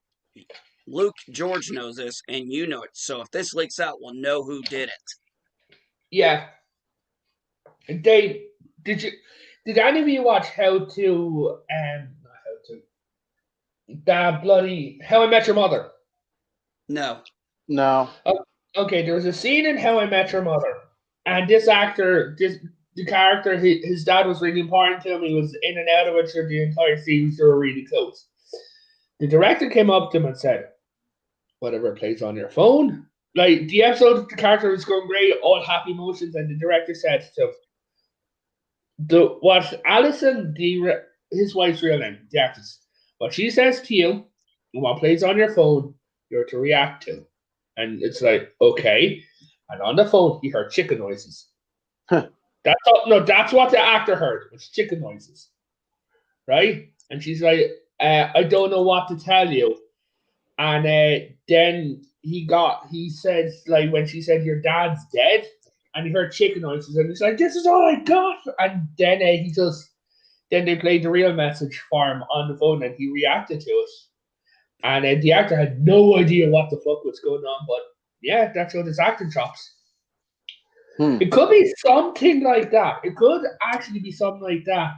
Luke George knows this, and you know it. So if this leaks out, we'll know who did it." Yeah. And Dave, did any of you watch not how to, that bloody How I Met Your Mother? No. No. Okay, there was a scene in How I Met Your Mother, and this actor, the character, his dad was really important to him. He was in and out of it through the entire series. They were really close. The director came up to him and said, "Whatever plays on your phone." Like the episode, the character was going great, all happy emotions, and the director said to what Allison, his wife's real name, the actress, what she says to you, and what plays on your phone, you're to react to. And it's like, okay. And on the phone, he heard chicken noises. Huh. That's what the actor heard. It's chicken noises, right? And she's like, I don't know what to tell you. And then he said, like, when she said your dad's dead, and he heard chicken noises, and he's like, this is all I got. And then then they played the real message for him on the phone, and he reacted to it. And the actor had no idea what the fuck was going on, but yeah, that's what his acting chops. It could be something like that. It could actually be something like that.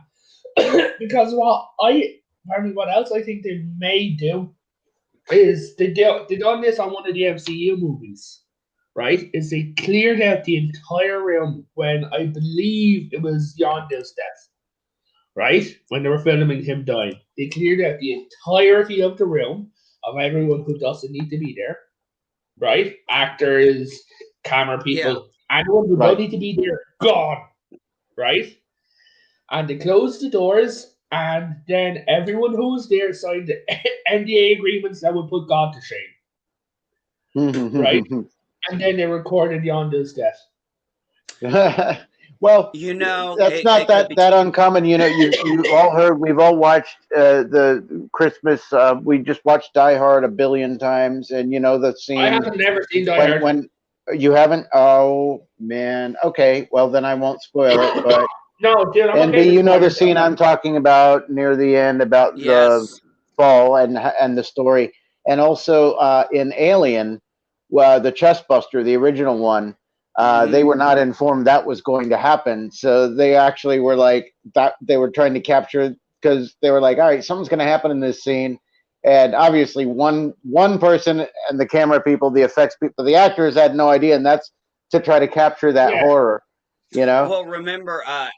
Because what else I think they may do is they done this on one of the MCU movies, right? Is they cleared out the entire room when I believe it was Yondu's death, right? When they were filming him dying. They cleared out the entirety of the room of everyone who doesn't need to be there, right? Actors, camera people, anyone who don't need to be there, gone, right? And they closed the doors, and then everyone who was there signed NDA agreements that would put God to shame, right? And then they recorded Yondu's death. Well, That's not that uncommon. You all heard. We've all watched the Christmas. We just watched Die Hard 1 billion times, and the scene. I haven't never seen Die Hard. When you haven't? Oh man. Okay. Well, then I won't spoil it. But no, dude. And B, the scene I'm talking about near the end about the fall and the story, and also in Alien, the Chestbuster, the original one. They were not informed that was going to happen, so they actually were like that. They were trying to capture because they were like, "All right, something's going to happen in this scene," and obviously one person and the camera people, the effects people, the actors had no idea, and that's to try to capture that horror. Well,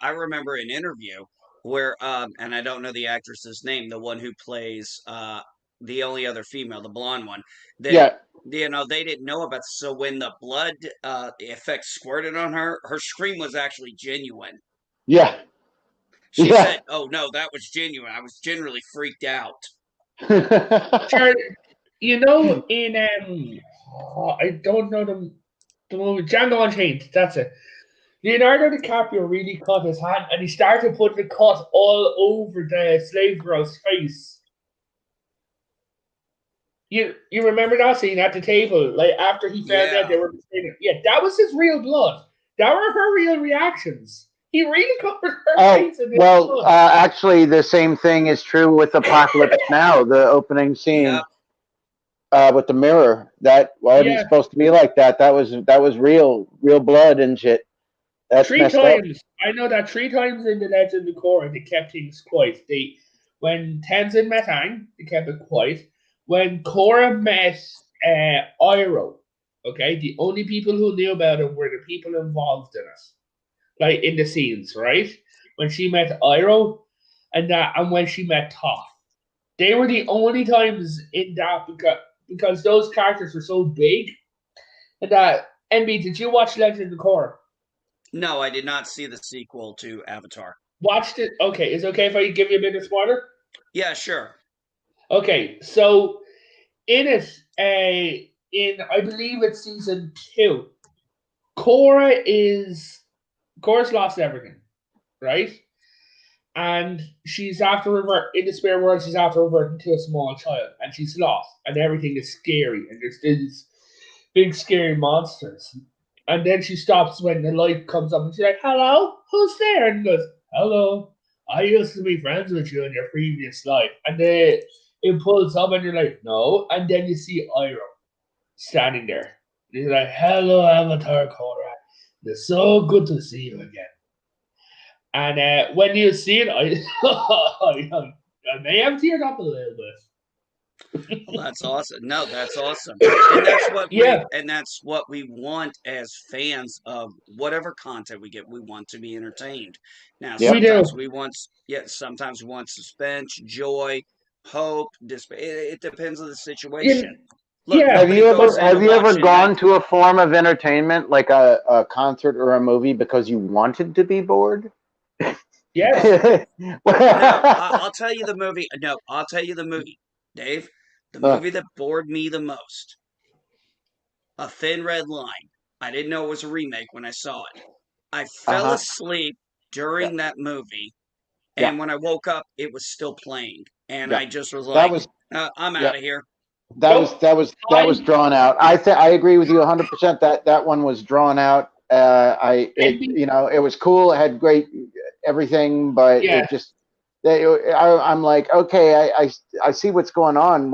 I remember an interview where, and I don't know the actress's name, the one who plays the only other female, the blonde one. They didn't know about. So when the blood effect squirted on her scream was actually genuine. Yeah. She said, "Oh no, that was genuine. I was generally freaked out." Sure, in I don't know the movie Django Unchained. That's it. Leonardo DiCaprio really cut his hand, and he started putting the cut all over the slave girl's face. You remember that scene at the table, like after he found out Yeah. they were betraying. Yeah, that was his real blood. That were her real reactions. He really covered her Oh, face in his well, blood. actually, the same thing is true with Apocalypse Now, the opening scene Yep. with the mirror. That wasn't Yeah, supposed to be like that. That was real blood and shit. That's 3 messed up. times. I know that 3 times in the Legend of Korra they kept things quiet. When Tenzin met Aang, they kept it quiet. When Korra met Iroh, okay, the only people who knew about it were the people involved in it, like in the scenes, right? When she met Iroh, and when she met Toph, they were the only times in that because those characters were so big. And that NB, did you watch Legend of Korra? No, I did not see the sequel to Avatar. Watched it. Okay, is it okay if I give you a bit of spoiler? Yeah, sure. Okay, so in it, in I believe it's season 2, Korra's lost everything, right? And she's after revert in the spirit world. She's after reverting to a small child, and she's lost, and everything is scary, and there's these big scary monsters. And then she stops when the light comes up, and she's like, "Hello, who's there?" And he goes, "Hello, I used to be friends with you in your previous life." And then it pulls up, and you're like, "No." And then you see Iroh standing there. And he's like, "Hello, Avatar Korra. It's so good to see you again." And when you see it, I may have teared up a little bit. Well, that's awesome. No, that's awesome. And Yeah, that's what we want as fans of whatever content we get. We want to be entertained. Now, Yep. we do. sometimes we want suspense, joy, hope, it depends on the situation. In, Look, yeah, Have nobody you ever goes for into have you ever watching that. gone to a form of entertainment like a concert or a movie because you wanted to be bored? yes. No, I'll tell you the movie. No, I'll tell you the movie, Dave. The Uh, movie that bored me the most, A Thin Red Line. I didn't know it was a remake when I saw it. I fell uh-huh. asleep Yeah. during that movie, Yeah. and when I woke up, it was still playing, and Yeah. I just was That like, was "I'm yeah. out of here." Nope. That I was drawn out. I agree with you 100%. That one was drawn out. NB. It was cool. It had great everything, but Yeah, it just I'm like, okay, I see what's going on.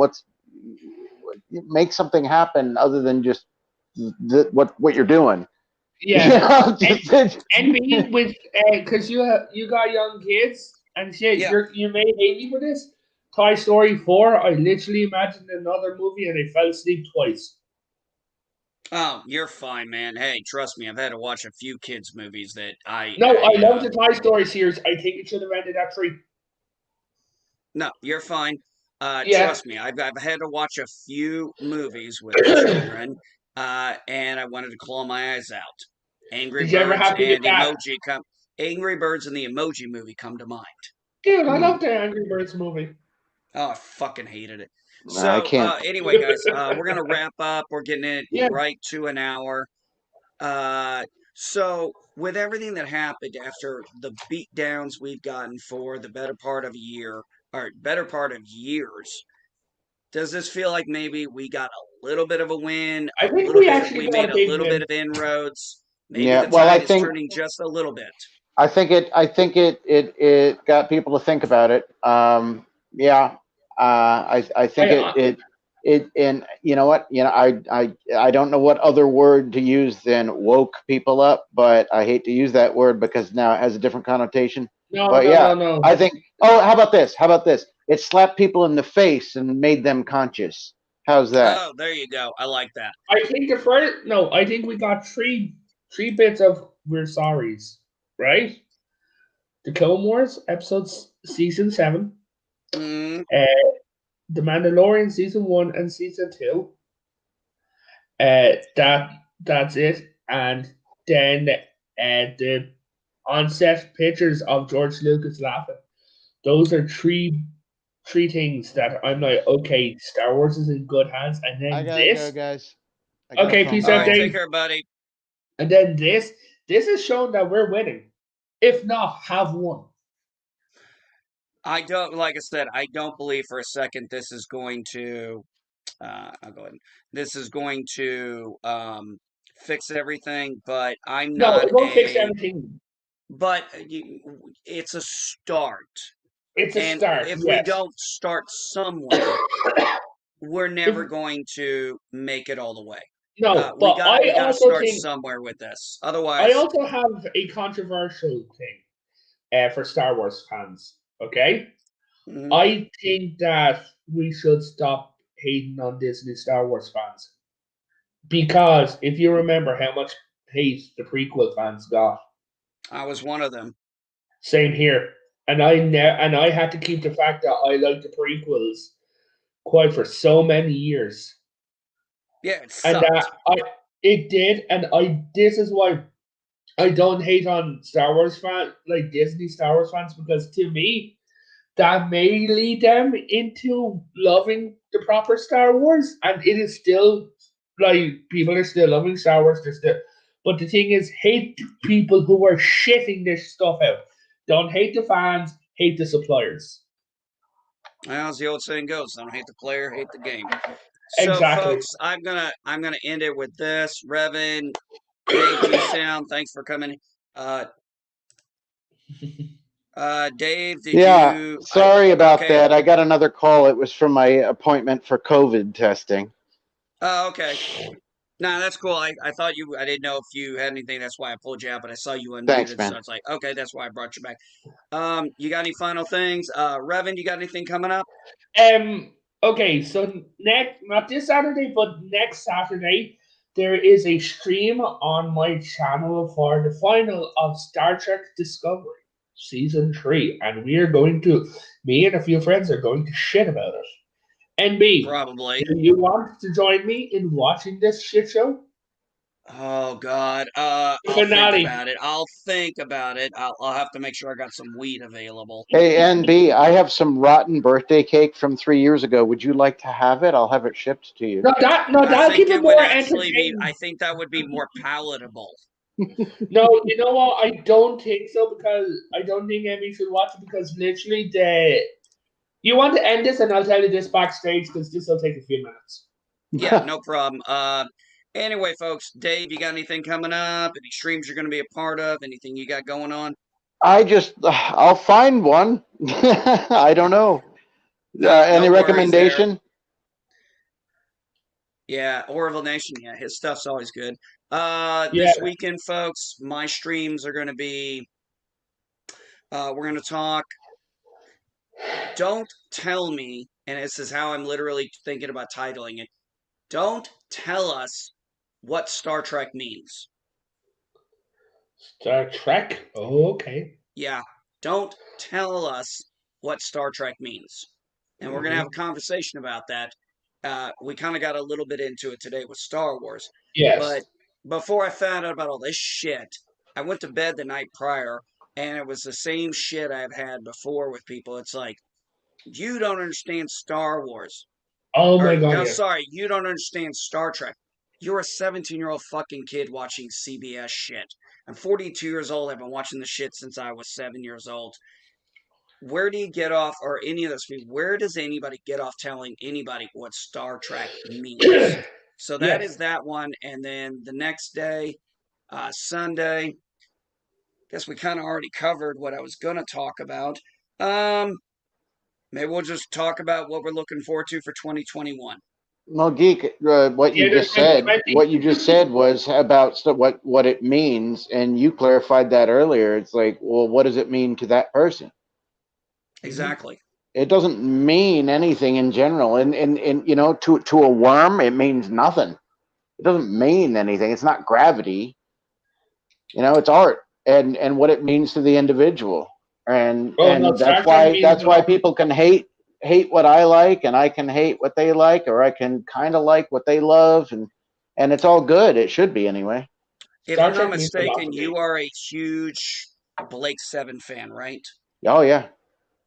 Make something happen other than just what you're doing. You yeah. know, And just, NB with because you got young kids and shit. Yeah. You may hate me for this. Toy Story 4. I literally imagined another movie and I fell asleep twice. Oh, you're fine, man. Hey, trust me, I've had to watch a few kids' movies that No, I love the Toy Story series. I think it should have ended at 3. No, you're fine. Yeah. Trust me, I've had to watch a few movies with children, and I wanted to claw my eyes out. Angry Did you ever Birds have to get and that? Angry Birds and the Emoji Movie come to mind. Dude, I love the Angry Birds movie. Oh, I fucking hated it. I So, can't. anyway, guys, we're gonna wrap up. We're getting it Yeah, right to an hour. So with everything that happened after the beatdowns we've gotten for the better part of a year, or better part of years, does this feel like maybe we got a little bit of a win, I think we actually we got made a a big little bit win. of inroads? Maybe Yeah. the Well, tide is turning just a little bit. I think it got people to think about it. Yeah. I think I and you know what? I don't know what other word to use than woke people up, but I hate to use that word because now it has a different connotation. no, But no, yeah, no, no. I think. Oh, how about this? How about this? It slapped people in the face and made them conscious. How's that? Oh, there you go. I like that. I think the first no, I think we got three bits of we're sorries, right? The Clone Wars episodes season 7, Mm, uh, The Mandalorian season 1 and season 2. That's it, and then the on-set pictures of George Lucas laughing. Those are three things that I'm like, okay, Star Wars is in good hands, and I then gotta go, this, guys. I got a okay, phone peace all out, right, call. take Dave, care, buddy. and then this is showing that we're winning, if not have won. I don't, like I said, I don't believe for a second this is going to I'll go ahead. This is going to fix everything, but I'm No, not it won't fix a. everything. But it's a start, It's a and start, if we yes. don't start somewhere, we're If, never going to make it all the way. no, We but gotta we gotta start think somewhere with this. I Otherwise, also have a controversial thing for Star Wars fans. Okay, mhm, I think that we should stop hating on Disney Star Wars fans because if you remember how much hate the prequel fans got, I was one of them. same here, and I had to keep the fact that I liked the prequels quite for so many years, Yeah, it and sucked. I it did, and I this is why I don't hate on Star Wars fans like Disney Star Wars fans because to me that may lead them into loving the proper Star Wars, and it is still like people are still loving Star Wars. They're still, but the thing is, hate people who are shitting this stuff out. Don't hate the fans, hate the suppliers. Well, as the old saying goes, don't hate the player, hate the game. So, Exactly. folks, I'm gonna end it with this. Revan, Dave G Sound, thanks for coming. Uh, Dave, did Yeah, you? I sorry about okay. that. I got another call. It was from my appointment for COVID testing. Okay. No, that's cool. I thought you. I didn't know if you had anything. That's why I pulled you out. But I saw you Thanks, unmuted, so man. it's like, okay, that's why I brought you back. You got any final things? Revan, you got anything coming up? Um. Okay. So next, not this Saturday, but next Saturday, there is a stream on my channel for the final of Star Trek Discovery season 3, and we are going to. Me and a few friends are going to shit about it. And B, Probably. do you want to join me in watching this shit show? Oh God. The I'll think finale. about it. I'll think about it. I'll have to make sure I got some weed available. Hey, NB, I have some rotten birthday cake from 3 years ago. Would you like to have it? I'll have it shipped to you. No, I that'll think keep it it would more actually be. I entertaining. think that would be more palatable. No, you know what? I don't think so because I don't think Emmy should watch it because literally the. You want to end this, and I'll tell you this backstage because this will take a few minutes. Yeah, no problem. Anyway, folks, Dave, you got anything coming up? Any streams you're going to be a part of? Anything you got going on? I'll find one. I don't know. Any No worries there. recommendation? Yeah, Orville Nation. Yeah, his stuff's always good. Yeah. This weekend, folks, my streams are going to be. We're going to talk. Don't tell me, and this is how I'm literally thinking about titling it. Don't tell us what Star Trek means. Star Trek? Oh, okay. Yeah, don't tell us what Star Trek means. And we're going to have a conversation about that. We kind of got a little bit into it today with Star Wars. Yes. But before I found out about all this shit, I went to bed the night prior and it was the same shit I've had before with people. It's like, you don't understand Star Wars. Oh my Or, god, no, yes. sorry, you don't understand Star Trek. You're a 17-year-old fucking kid watching CBS shit. I'm 42 years old. I've been watching the shit since I was 7 years old. Where do you get off, or any of those people, where does anybody get off telling anybody what Star Trek means? So that Yes. is that one. And then the next day, Sunday, guess we kind of already covered what I was going to talk about. Maybe we'll just talk about what we're looking forward to for 2021. Well, geek, The end of what 2020. you just said was about what it means, and you clarified that earlier. It's like, well, what does it mean to that person? Exactly. It doesn't mean anything in general, and to a worm, it means nothing. It doesn't mean anything. It's not gravity. It's art, and what it means to the individual, and Oh no, and Star Trek means that's a why lot. people can hate what I like, and I can hate what they like, or I can kind of like what they love, and it's all good. It should be anyway. If Star I'm not Trek means a lot mistaken, to you me. are a huge Blake Seven fan, right? Oh yeah,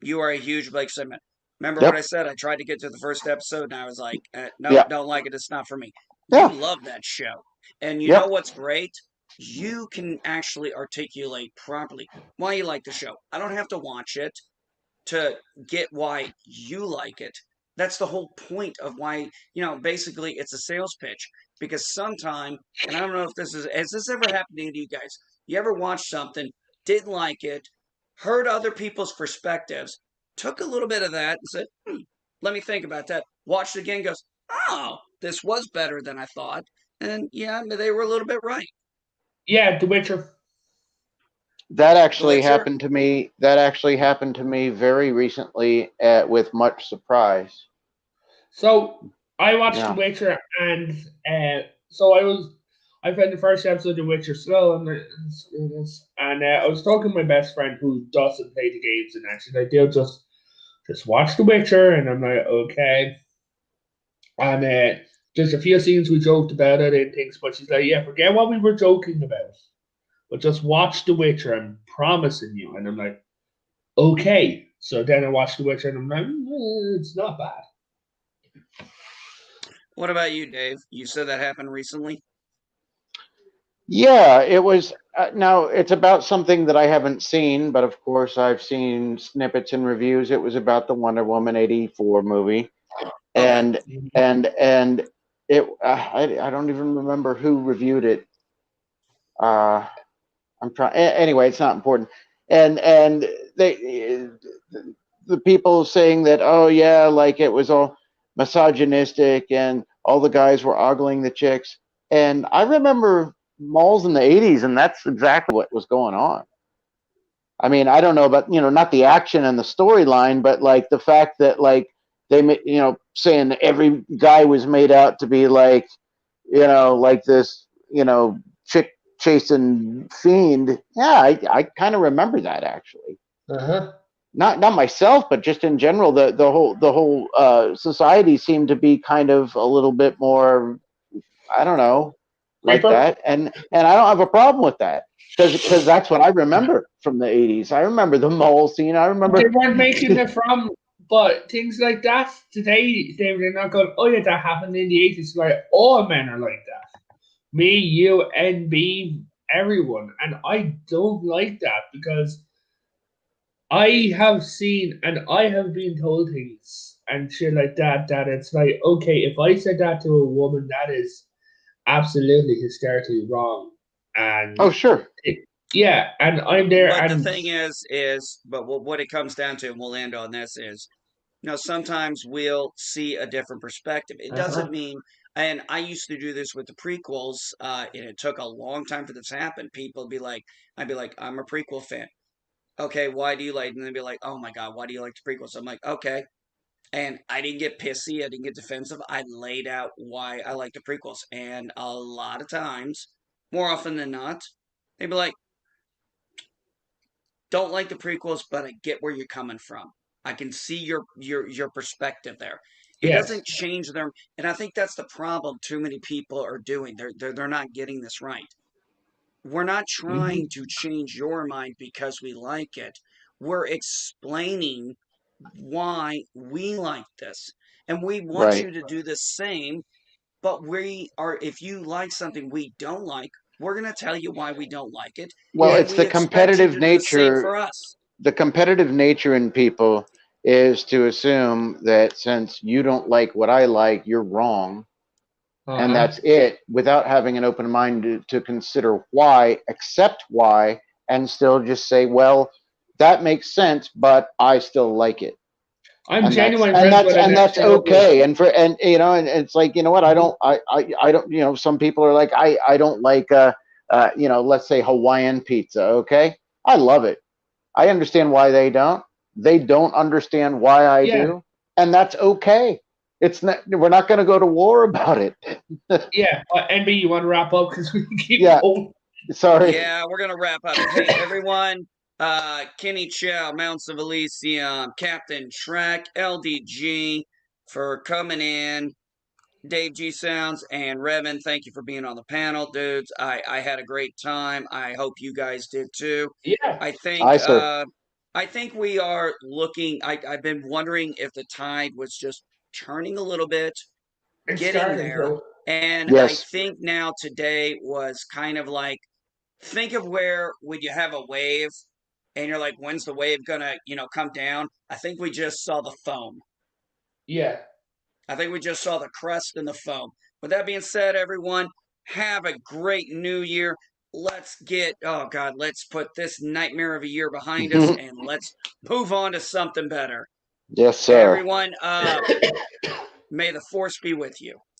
You are a huge Blake Seven. Remember what I yep, said? I tried to get to the first episode, and I was like, "Nope, yeah, don't like it. It's not for me." You yeah, love that show, and you know yep. what's great? You can actually articulate properly why you like the show. I don't have to watch it to get why you like it. That's the whole point of why, basically it's a sales pitch. Because sometime, and I don't know if has this ever happened to you guys? You ever watched something, didn't like it, heard other people's perspectives, took a little bit of that and said, let me think about that. Watched it again, goes, oh, this was better than I thought. And yeah, they were a little bit right. Yeah, The Witcher. That The actually Witcher, happened to me. That actually happened to me very recently, with much surprise. So I watched The Yeah. Witcher, and I found the first episode of The Witcher slow, and I was talking to my best friend who doesn't play the games, and actually like, they'll just watch The Witcher, and I'm like, okay. And there's a few scenes we joked about it and things, but she's like, yeah, forget what we were joking about, but just watch The Witcher. I'm promising you. And I'm like, okay. So then I watched The Witcher, and I'm like, it's not bad. what about you, Dave? You said that happened recently? Yeah, it was. Now it's about something that I haven't seen, but of course I've seen snippets and reviews. It was about the Wonder Woman '84 movie, Okay. and and it. I don't even remember who reviewed it. Uh, I'm trying. Anyway, it's not important. And they, the people saying that, oh yeah, like it was all misogynistic and all the guys were ogling the chicks. And I remember malls in the '80s, and that's exactly what was going on. I mean, I don't know about, not the action and the storyline, but like the fact that like saying that every guy was made out to be like, like this, chick chasing fiend. Yeah, I kind of remember that actually. Uh-huh. Not myself, but just in general, the whole society seemed to be kind of a little bit more, I don't know, like Reaper? that, and I don't have a problem with that because that's what I remember from the '80s. I remember the mole scene. I They remember. weren't making it from, but things like that today, they're not going, oh yeah, that happened in the 80s. Like, all men are like that. Me, you, NB, everyone. And I don't like that because I have seen and I have been told things and shit like that, that it's like, okay, if I said that to a woman, that is absolutely hysterically wrong. Oh And sure, yeah, and I'm there, But the and thing but what it comes down to, and we'll end on this, is, sometimes we'll see a different perspective. It doesn't uh-huh. mean, and I used to do this with the prequels, and it took a long time for this to happen. I'd be like, I'm a prequel fan. Okay, why do you like? And they'd be like, oh my god, why do you like the prequels? I'm like, okay. And I didn't get pissy. I didn't get defensive. I laid out why I like the prequels. And a lot of times, more often than not, they'd be like, don't like the prequels, but I get where you're coming from. I can see your perspective there. It Yes. doesn't change them, and I think that's the problem. Too many people are doing. They're not getting this right. We're not Mm-hmm. trying to change your mind because we like it. We're explaining why we like this, and we want right. you to do the same. But we are, if you like something we don't like, we're going to tell you why we don't like it, Well, Yeah. and it's we the expect you competitive to do the same nature. for us. The competitive nature in people is to assume that since you don't like what I like, you're wrong, and Uh-huh. that's it, without having an open mind to consider why, accept why, and still just say, well, that makes sense, but I still like it. I'm And that's genuine and friends that's with an and that's XW. okay. And it's like, you know what, I don't, some people are like, I don't like let's say Hawaiian pizza. Okay, I love it. I understand why they don't. They don't understand why I Yeah, do, and that's okay. It's not. We're not going to go to war about it. yeah. NB, you want to wrap up because we can keep Yeah. going. Sorry. Yeah, we're gonna wrap up. Hey, everyone, Kenny Chow, Mounts of Elysium, Captain Shrek, LDG for coming in. Dave G Sounds and Revan, thank you for being on the panel, dudes. I had a great time. I hope you guys did too. Yeah, I think Aye, sir. I think we are looking. I've been wondering if the tide was just turning a little bit, it's getting starting there, to. and I Yes. think now today was kind of like, think of where when you have a wave and you're like, when's the wave gonna come down? I think we just saw the foam. Yeah. I think we just saw the crest and the foam. With that being said, everyone, have a great new year. Let's put this nightmare of a year behind us and let's move on to something better. Yes, Hey, sir. everyone, may the force be with you.